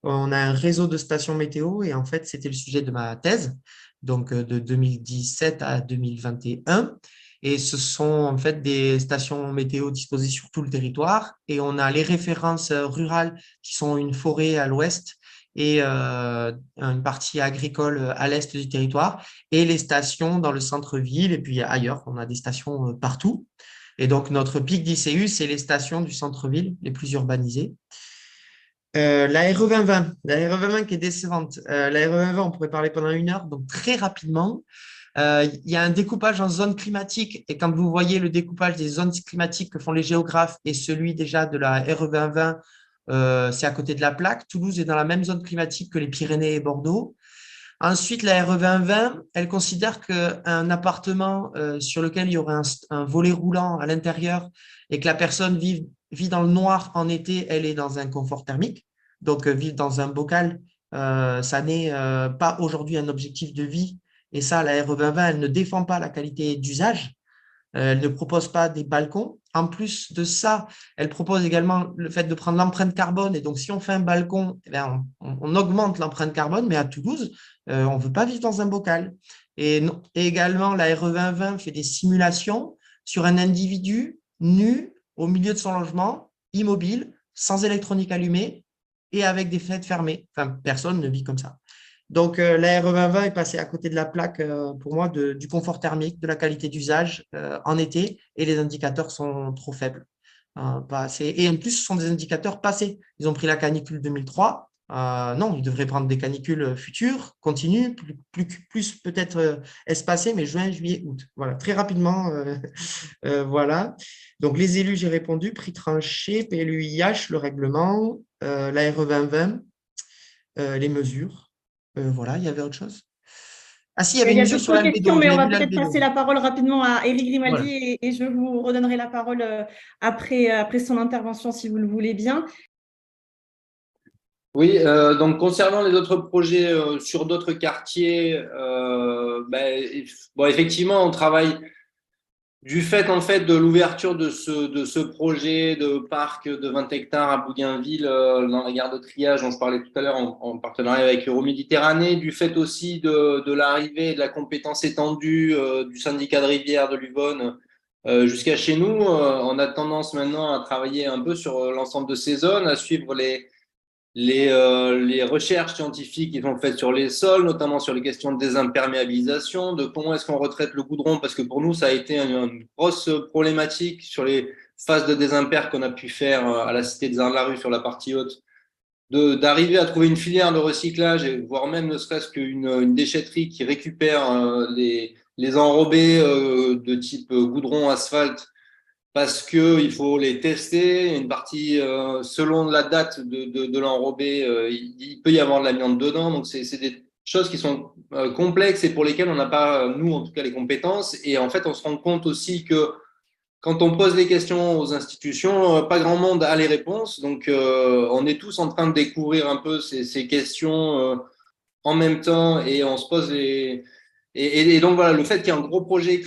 On a un réseau de stations météo et en fait, c'était le sujet de ma thèse, donc de 2017 à 2021. Et ce sont en fait des stations météo disposées sur tout le territoire. Et on a les références rurales qui sont une forêt à l'ouest et une partie agricole à l'est du territoire, et les stations dans le centre-ville, et puis ailleurs, on a des stations partout. Et donc, notre pic d'ICU, c'est les stations du centre-ville, les plus urbanisées. La RE 2020, la RE 2020 qui est décevante. La RE 2020, on pourrait parler pendant 1 heure, donc très rapidement. Il y a un découpage en zones climatiques, et quand vous voyez le découpage des zones climatiques que font les géographes et celui déjà de la RE 2020, c'est à côté de la plaque. Toulouse est dans la même zone climatique que les Pyrénées et Bordeaux. Ensuite, la RE 2020, elle considère qu'un appartement sur lequel il y aurait un volet roulant à l'intérieur et que la personne vit dans le noir en été, elle est dans un confort thermique. Donc, vivre dans un bocal, ça n'est pas aujourd'hui un objectif de vie. Et ça, la RE 2020, elle ne défend pas la qualité d'usage. Elle ne propose pas des balcons. En plus de ça, elle propose également le fait de prendre l'empreinte carbone. Et donc, si on fait un balcon, eh bien, on augmente l'empreinte carbone. Mais à Toulouse, on ne veut pas vivre dans un bocal. Et également, la RE 2020 fait des simulations sur un individu nu au milieu de son logement, immobile, sans électronique allumée et avec des fenêtres fermées. Enfin, personne ne vit comme ça. Donc, la RE 2020 est passée à côté de la plaque, pour moi, du confort thermique, de la qualité d'usage en été, et les indicateurs sont trop faibles. Pas assez. Et en plus, ce sont des indicateurs passés. Ils ont pris la canicule 2003. Non, ils devraient prendre des canicules futures, continues, plus peut-être espacées, mais juin, juillet, août. Voilà, très rapidement. Voilà. Donc, les élus, j'ai répondu, prix tranché, PLUIH, le règlement, la RE 2020, les mesures. Voilà, il y avait autre chose. Ah si, il y avait Il une y a mesure sur d'autres questions, l'albédo. Je mais on l'ai va vu, peut-être l'albédo. passer la parole rapidement à Éric Grimaldi Voilà. et je vous redonnerai la parole après son intervention, si vous le voulez bien. Oui, donc concernant les autres projets sur d'autres quartiers, bon, effectivement, on travaille du fait en fait de l'ouverture de ce projet de parc de 20 hectares à Bougainville dans la gare de triage dont je parlais tout à l'heure en partenariat avec Euroméditerranée, du fait aussi de l'arrivée de la compétence étendue du syndicat de rivière de l'Uvonne jusqu'à chez nous. On a tendance maintenant à travailler un peu sur l'ensemble de ces zones, à suivre les recherches scientifiques qui sont faites sur les sols, notamment sur les questions de désimperméabilisation, de comment est-ce qu'on retraite le goudron, parce que pour nous, ça a été une grosse problématique sur les phases de désimper qu'on a pu faire à la Cité des Arts de la Rue sur la partie haute, d'arriver à trouver une filière de recyclage, et voire même ne serait-ce qu'une déchetterie qui récupère les enrobés de type goudron, asphalte, parce qu'il faut les tester. Une partie, selon la date de l'enrobé, il peut y avoir de l'amiante dedans. Donc, c'est des choses qui sont complexes et pour lesquelles on n'a pas, nous, en tout cas, les compétences. Et en fait, on se rend compte aussi que quand on pose les questions aux institutions, pas grand monde a les réponses. Donc, on est tous en train de découvrir un peu ces questions en même temps et on se pose les… Et donc, voilà, le fait qu'il y ait un gros projet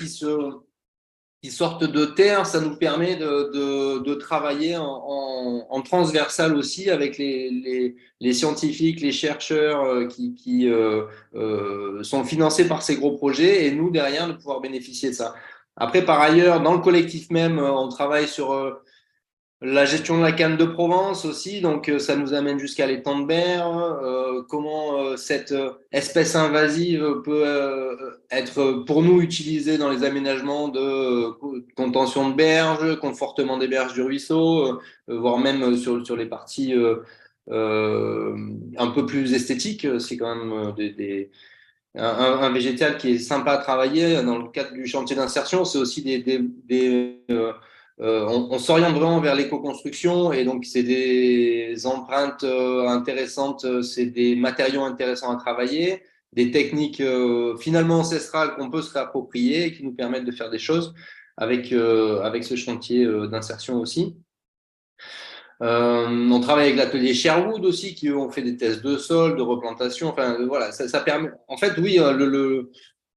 qui sortent de terre, ça nous permet de travailler en transversal aussi avec les scientifiques, les chercheurs qui sont financés par ces gros projets et nous, derrière, de pouvoir bénéficier de ça. Après, par ailleurs, dans le collectif même, on travaille sur la gestion de la canne de Provence aussi, donc ça nous amène jusqu'à l'étang de Berre. Comment cette espèce invasive peut être pour nous utilisée dans les aménagements de contention de berges, confortement des berges du ruisseau, voire même sur les parties un peu plus esthétiques. C'est quand même un végétal qui est sympa à travailler. Dans le cadre du chantier d'insertion, c'est aussi on s'oriente vraiment vers l'éco-construction et donc c'est des empreintes intéressantes, c'est des matériaux intéressants à travailler, des techniques finalement ancestrales qu'on peut se réapproprier et qui nous permettent de faire des choses avec ce chantier d'insertion aussi. On travaille avec l'atelier Sherwood aussi, qui eux ont fait des tests de sol, de replantation. Enfin, voilà, ça permet. En fait, oui,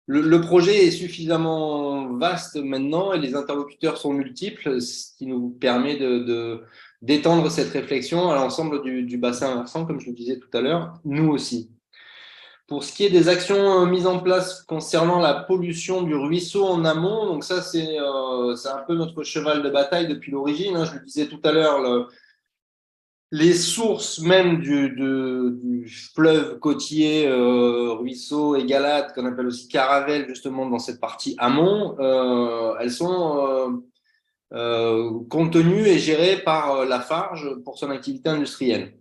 le projet est suffisamment vaste maintenant et les interlocuteurs sont multiples, ce qui nous permet d'étendre cette réflexion à l'ensemble du bassin versant, comme je le disais tout à l'heure, nous aussi. Pour ce qui est des actions mises en place concernant la pollution du ruisseau en amont, donc ça c'est un peu notre cheval de bataille depuis l'origine. Hein, je le disais tout à l'heure, les sources même du fleuve côtier, ruisseau et Galade, qu'on appelle aussi Caravelle, justement dans cette partie amont, elles sont contenues et gérées par Lafarge pour son activité industrielle.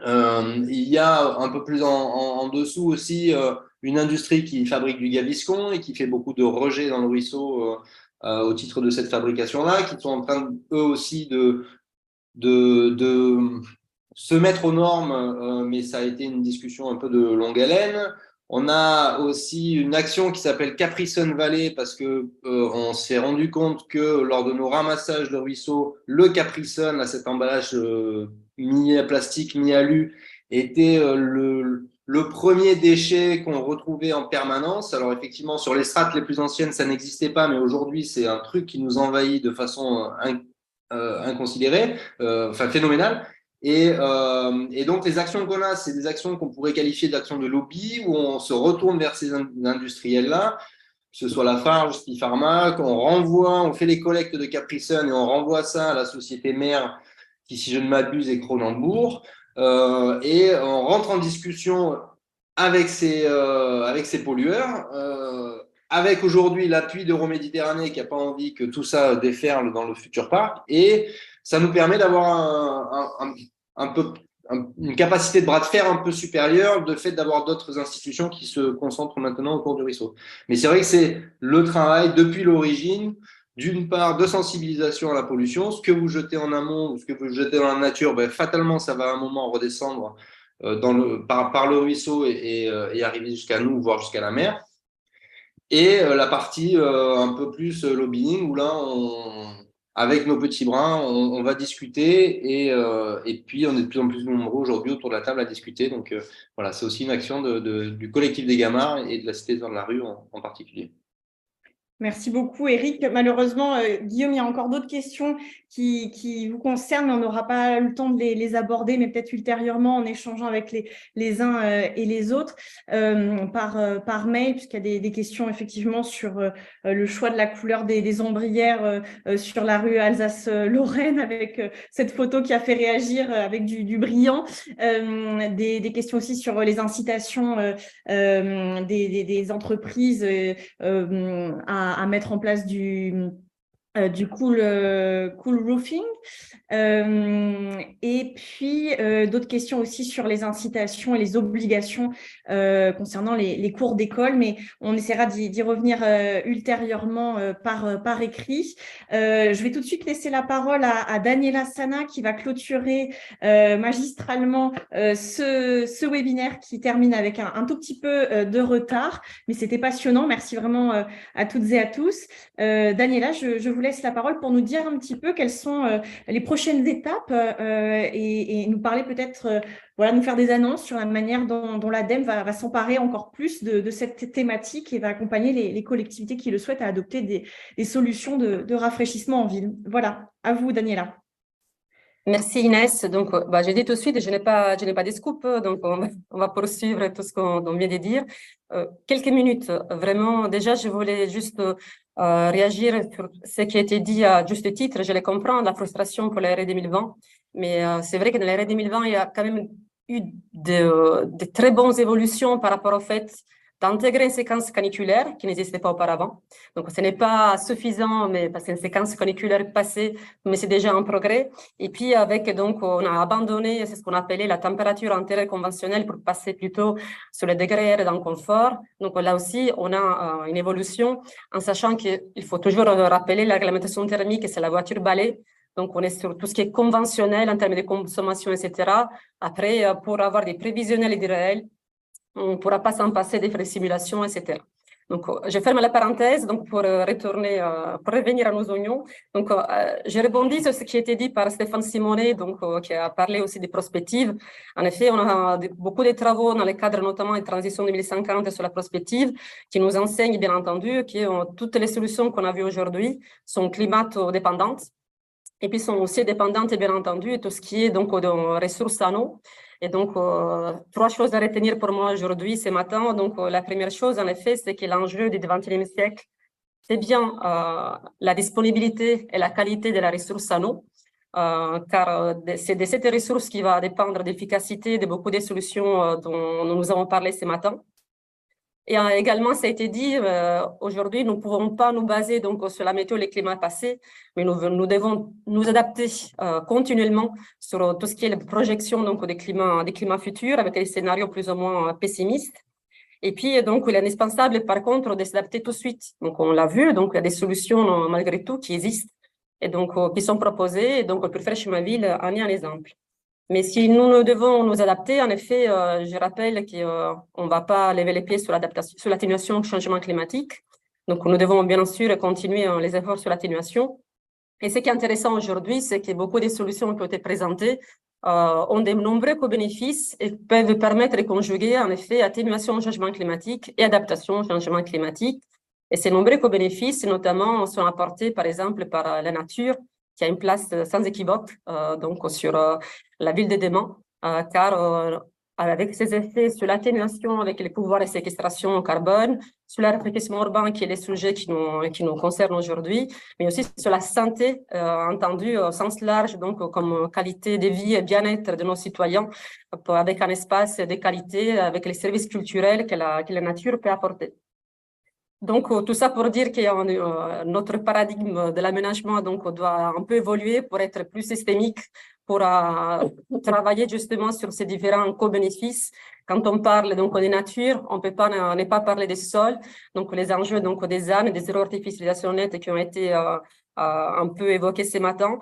Il y a un peu plus en dessous aussi une industrie qui fabrique du gaviscon et qui fait beaucoup de rejets dans le ruisseau au titre de cette fabrication-là, qui sont en train eux aussi de se mettre aux normes, mais ça a été une discussion un peu de longue haleine. On a aussi une action qui s'appelle Capri-Sun Valley parce que on s'est rendu compte que lors de nos ramassages de ruisseaux, le Capri-Sun, à cet emballage mi-plastique, mi-alu, était le premier déchet qu'on retrouvait en permanence. Alors effectivement, sur les strates les plus anciennes, ça n'existait pas, mais aujourd'hui, c'est un truc qui nous envahit de façon inconsidérée, enfin phénoménale. Et donc, les actions qu'on a, c'est des actions qu'on pourrait qualifier d'actions de lobby, où on se retourne vers ces industriels-là, que ce soit Lafarge, Pharma, qu'on renvoie, on fait les collectes de Capri-Sun et on renvoie ça à la société mère, qui, si je ne m'abuse, est Cronenbourg, et on rentre en discussion avec ces pollueurs, avec aujourd'hui l'appui d'Euroméditerranée qui n'a pas envie que tout ça déferle dans le futur parc, et ça nous permet d'avoir une capacité de bras de fer un peu supérieure de fait d'avoir d'autres institutions qui se concentrent maintenant autour du ruisseau. Mais c'est vrai que c'est le travail depuis l'origine, d'une part de sensibilisation à la pollution, ce que vous jetez en amont ou ce que vous jetez dans la nature, ben, fatalement ça va à un moment redescendre par le ruisseau et arriver jusqu'à nous, voire jusqu'à la mer. Et la partie un peu plus lobbying, où là, avec nos petits brins, on va discuter et puis on est de plus en plus nombreux aujourd'hui autour de la table à discuter. Donc voilà, c'est aussi une action du collectif des Gamards et de la Cité dans la rue en particulier. Merci beaucoup, Eric. Malheureusement, Guillaume, il y a encore d'autres questions qui vous concernent, mais on n'aura pas le temps de les aborder, mais peut-être ultérieurement en échangeant avec les uns et les autres par mail, puisqu'il y a des questions effectivement sur le choix de la couleur des ombrières sur la rue Alsace-Lorraine, avec cette photo qui a fait réagir avec du brillant. Des questions aussi sur les incitations des entreprises à mettre en place du cool roofing. Et puis, d'autres questions aussi sur les incitations et les obligations concernant les cours d'école, mais on essaiera d'y revenir ultérieurement par écrit. Je vais tout de suite laisser la parole à Daniela Sana qui va clôturer magistralement ce webinaire qui termine avec un tout petit peu de retard, mais c'était passionnant. Merci vraiment à toutes et à tous. Daniela, je vous laisse la parole pour nous dire un petit peu quelles sont les prochaines étapes et nous parler peut-être, nous faire des annonces sur la manière dont l'ADEME va s'emparer encore plus de cette thématique et va accompagner les collectivités qui le souhaitent à adopter des solutions de rafraîchissement en ville. Voilà, à vous, Daniela. Merci Inès. Donc, je dis tout de suite, je n'ai pas des scoops, donc on va poursuivre tout ce qu'on vient de dire. Quelques minutes, vraiment. Déjà, je voulais juste réagir sur ce qui a été dit à juste titre. Je les comprends, la frustration pour l'ARE 2020, mais c'est vrai que dans l'ARE 2020, il y a quand même eu de très bonnes évolutions par rapport au fait d'intégrer une séquence caniculaire qui n'existait pas auparavant. Donc, ce n'est pas suffisant, mais parce que c'est une séquence caniculaire passée, mais c'est déjà un progrès. Et puis, on a abandonné, c'est ce qu'on appelait la température antérieure conventionnelle pour passer plutôt sur le degré air dans le confort. Donc, là aussi, on a une évolution en sachant qu'il faut toujours rappeler la réglementation thermique, c'est la voiture balai. Donc, on est sur tout ce qui est conventionnel en termes de consommation, etc. Après, pour avoir des prévisionnels et des réels, on ne pourra pas s'en passer des frais de simulation, etc. Donc, je ferme la parenthèse donc pour revenir à nos oignons. Donc, je rebondis sur ce qui a été dit par Stéphane Simonet, donc, qui a parlé aussi des prospectives. En effet, on a beaucoup de travaux dans le cadre notamment des transitions 2050 sur la prospective qui nous enseignent, bien entendu, que toutes les solutions qu'on a vues aujourd'hui sont climato-dépendantes et puis sont aussi dépendantes, bien entendu, de tout ce qui est donc de ressources en eau. Et donc, trois choses à retenir pour moi aujourd'hui, ce matin. Donc, la première chose, en effet, c'est que l'enjeu du XXIe siècle, c'est bien la disponibilité et la qualité de la ressource en eau, car c'est de cette ressource qui va dépendre d'efficacité de beaucoup des solutions dont nous avons parlé ce matin. Et également, ça a été dit, aujourd'hui, nous ne pouvons pas nous baser donc, sur la météo et les climats passés, mais nous devons nous adapter continuellement sur tout ce qui est la projection donc, des climats futurs avec des scénarios plus ou moins pessimistes. Et puis, donc, il est indispensable, par contre, de s'adapter tout de suite. Donc, on l'a vu, donc, il y a des solutions malgré tout qui existent et donc qui sont proposées. Et donc, pour faire chez ma ville, en est un exemple. Mais si nous devons nous adapter, en effet, je rappelle qu'on ne va pas lever les pieds sur l'atténuation du changement climatique. Donc, nous devons bien sûr continuer les efforts sur l'atténuation. Et ce qui est intéressant aujourd'hui, c'est que beaucoup des solutions qui ont été présentées ont de nombreux co-bénéfices et peuvent permettre de conjuguer, en effet, atténuation au changement climatique et adaptation au changement climatique. Et ces nombreux co-bénéfices, notamment, sont apportés, par exemple, par la nature, qui a une place sans équivoque donc sur la ville de demain, car avec ses effets sur l'atténuation, avec les pouvoirs de séquestration au carbone, sur le rafraîchissement urbain, qui est le sujet qui nous concerne aujourd'hui, mais aussi sur la santé, entendue au sens large, donc comme qualité de vie et bien-être de nos citoyens, avec un espace de qualité, avec les services culturels que la nature peut apporter. Donc, tout ça pour dire que notre paradigme de l'aménagement doit un peu évoluer pour être plus systémique, pour travailler justement sur ces différents co-bénéfices. Quand on parle donc des natures, on ne peut pas ne pas parler des sols, donc les enjeux donc des ZAN, des zéro artificialisation nette qui ont été un peu évoqués ce matin,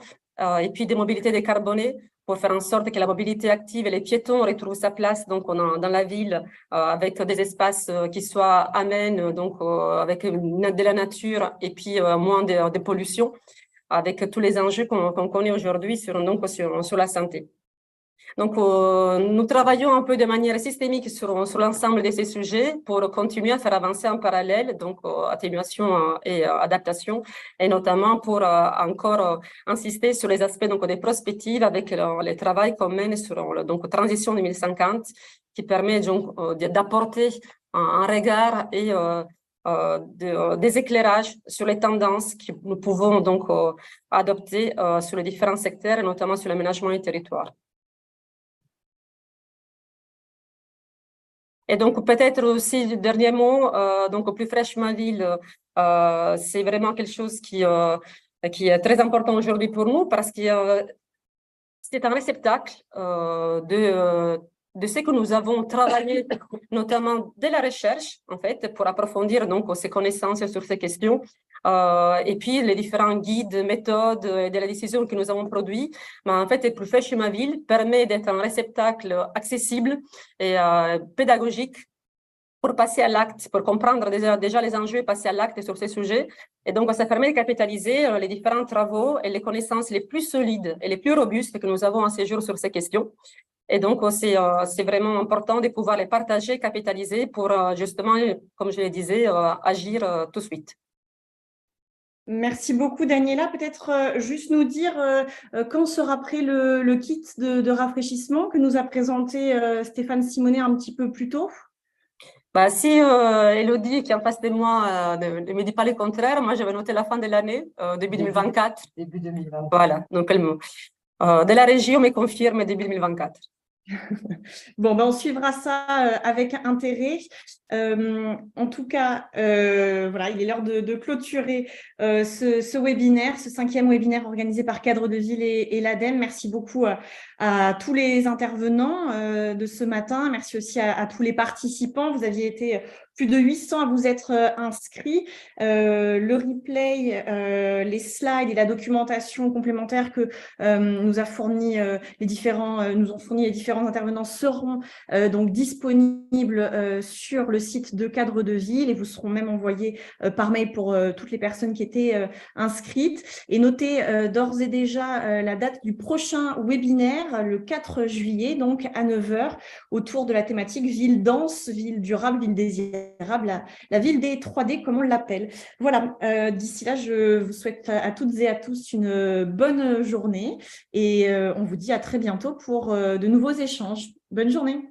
et puis des mobilités décarbonées, pour faire en sorte que la mobilité active et les piétons retrouvent sa place donc dans la ville avec des espaces qui soient amènes, donc avec de la nature et puis moins de pollution, avec tous les enjeux qu'on connaît aujourd'hui sur la santé. Donc, nous travaillons un peu de manière systémique sur l'ensemble de ces sujets pour continuer à faire avancer en parallèle, donc atténuation et adaptation, et notamment pour encore insister sur les aspects donc, des prospectives avec le travail qu'on mène sur Transition 2050, qui permet donc d'apporter un regard et des éclairages sur les tendances que nous pouvons donc adopter sur les différents secteurs, et notamment sur l'aménagement du territoire. Et donc, peut-être aussi, le dernier mot, donc Plus fraîche ma ville, c'est vraiment quelque chose qui est très important aujourd'hui pour nous parce que c'est un réceptacle de ce que nous avons travaillé, notamment de la recherche, en fait, pour approfondir donc ces connaissances sur ces questions. Et puis les différents guides, méthodes et de la décision que nous avons produits. Mais en fait, Plus fraîche ma ville permet d'être un réceptacle accessible et pédagogique pour passer à l'acte, pour comprendre déjà les enjeux et passer à l'acte sur ces sujets. Et donc, ça permet de capitaliser les différents travaux et les connaissances les plus solides et les plus robustes que nous avons à ce jour sur ces questions. Et donc, c'est vraiment important de pouvoir les partager, capitaliser pour justement, comme je le disais, agir tout de suite. Merci beaucoup, Daniela. Peut-être juste nous dire quand sera prêt le kit de rafraîchissement que nous a présenté Stéphane Simonet un petit peu plus tôt. Bah, si Elodie, qui est en face de moi, ne me dit pas le contraire, moi, j'avais noté la fin de l'année, début 2024. Début 2024. Voilà, donc de la région me confirme début 2024. Bon, ben on suivra ça avec intérêt. En tout cas, voilà, il est l'heure de clôturer ce webinaire, ce 5e webinaire organisé par Cadre de Ville et l'ADEME. Merci beaucoup à tous les intervenants de ce matin. Merci aussi à tous les participants. Vous aviez été plus de 800 à vous être inscrits. Le replay, les slides et la documentation complémentaire que nous ont fourni les différents intervenants seront donc disponibles sur le site de Cadre de Ville et vous seront même envoyés par mail pour toutes les personnes qui étaient inscrites. Et notez d'ores et déjà la date du prochain webinaire, le 4 juillet, donc à 9 h, autour de la thématique ville dense, ville durable, ville désirable, la ville des 3D comme on l'appelle. Voilà, d'ici là, je vous souhaite à toutes et à tous une bonne journée et on vous dit à très bientôt pour de nouveaux échanges. Bonne journée.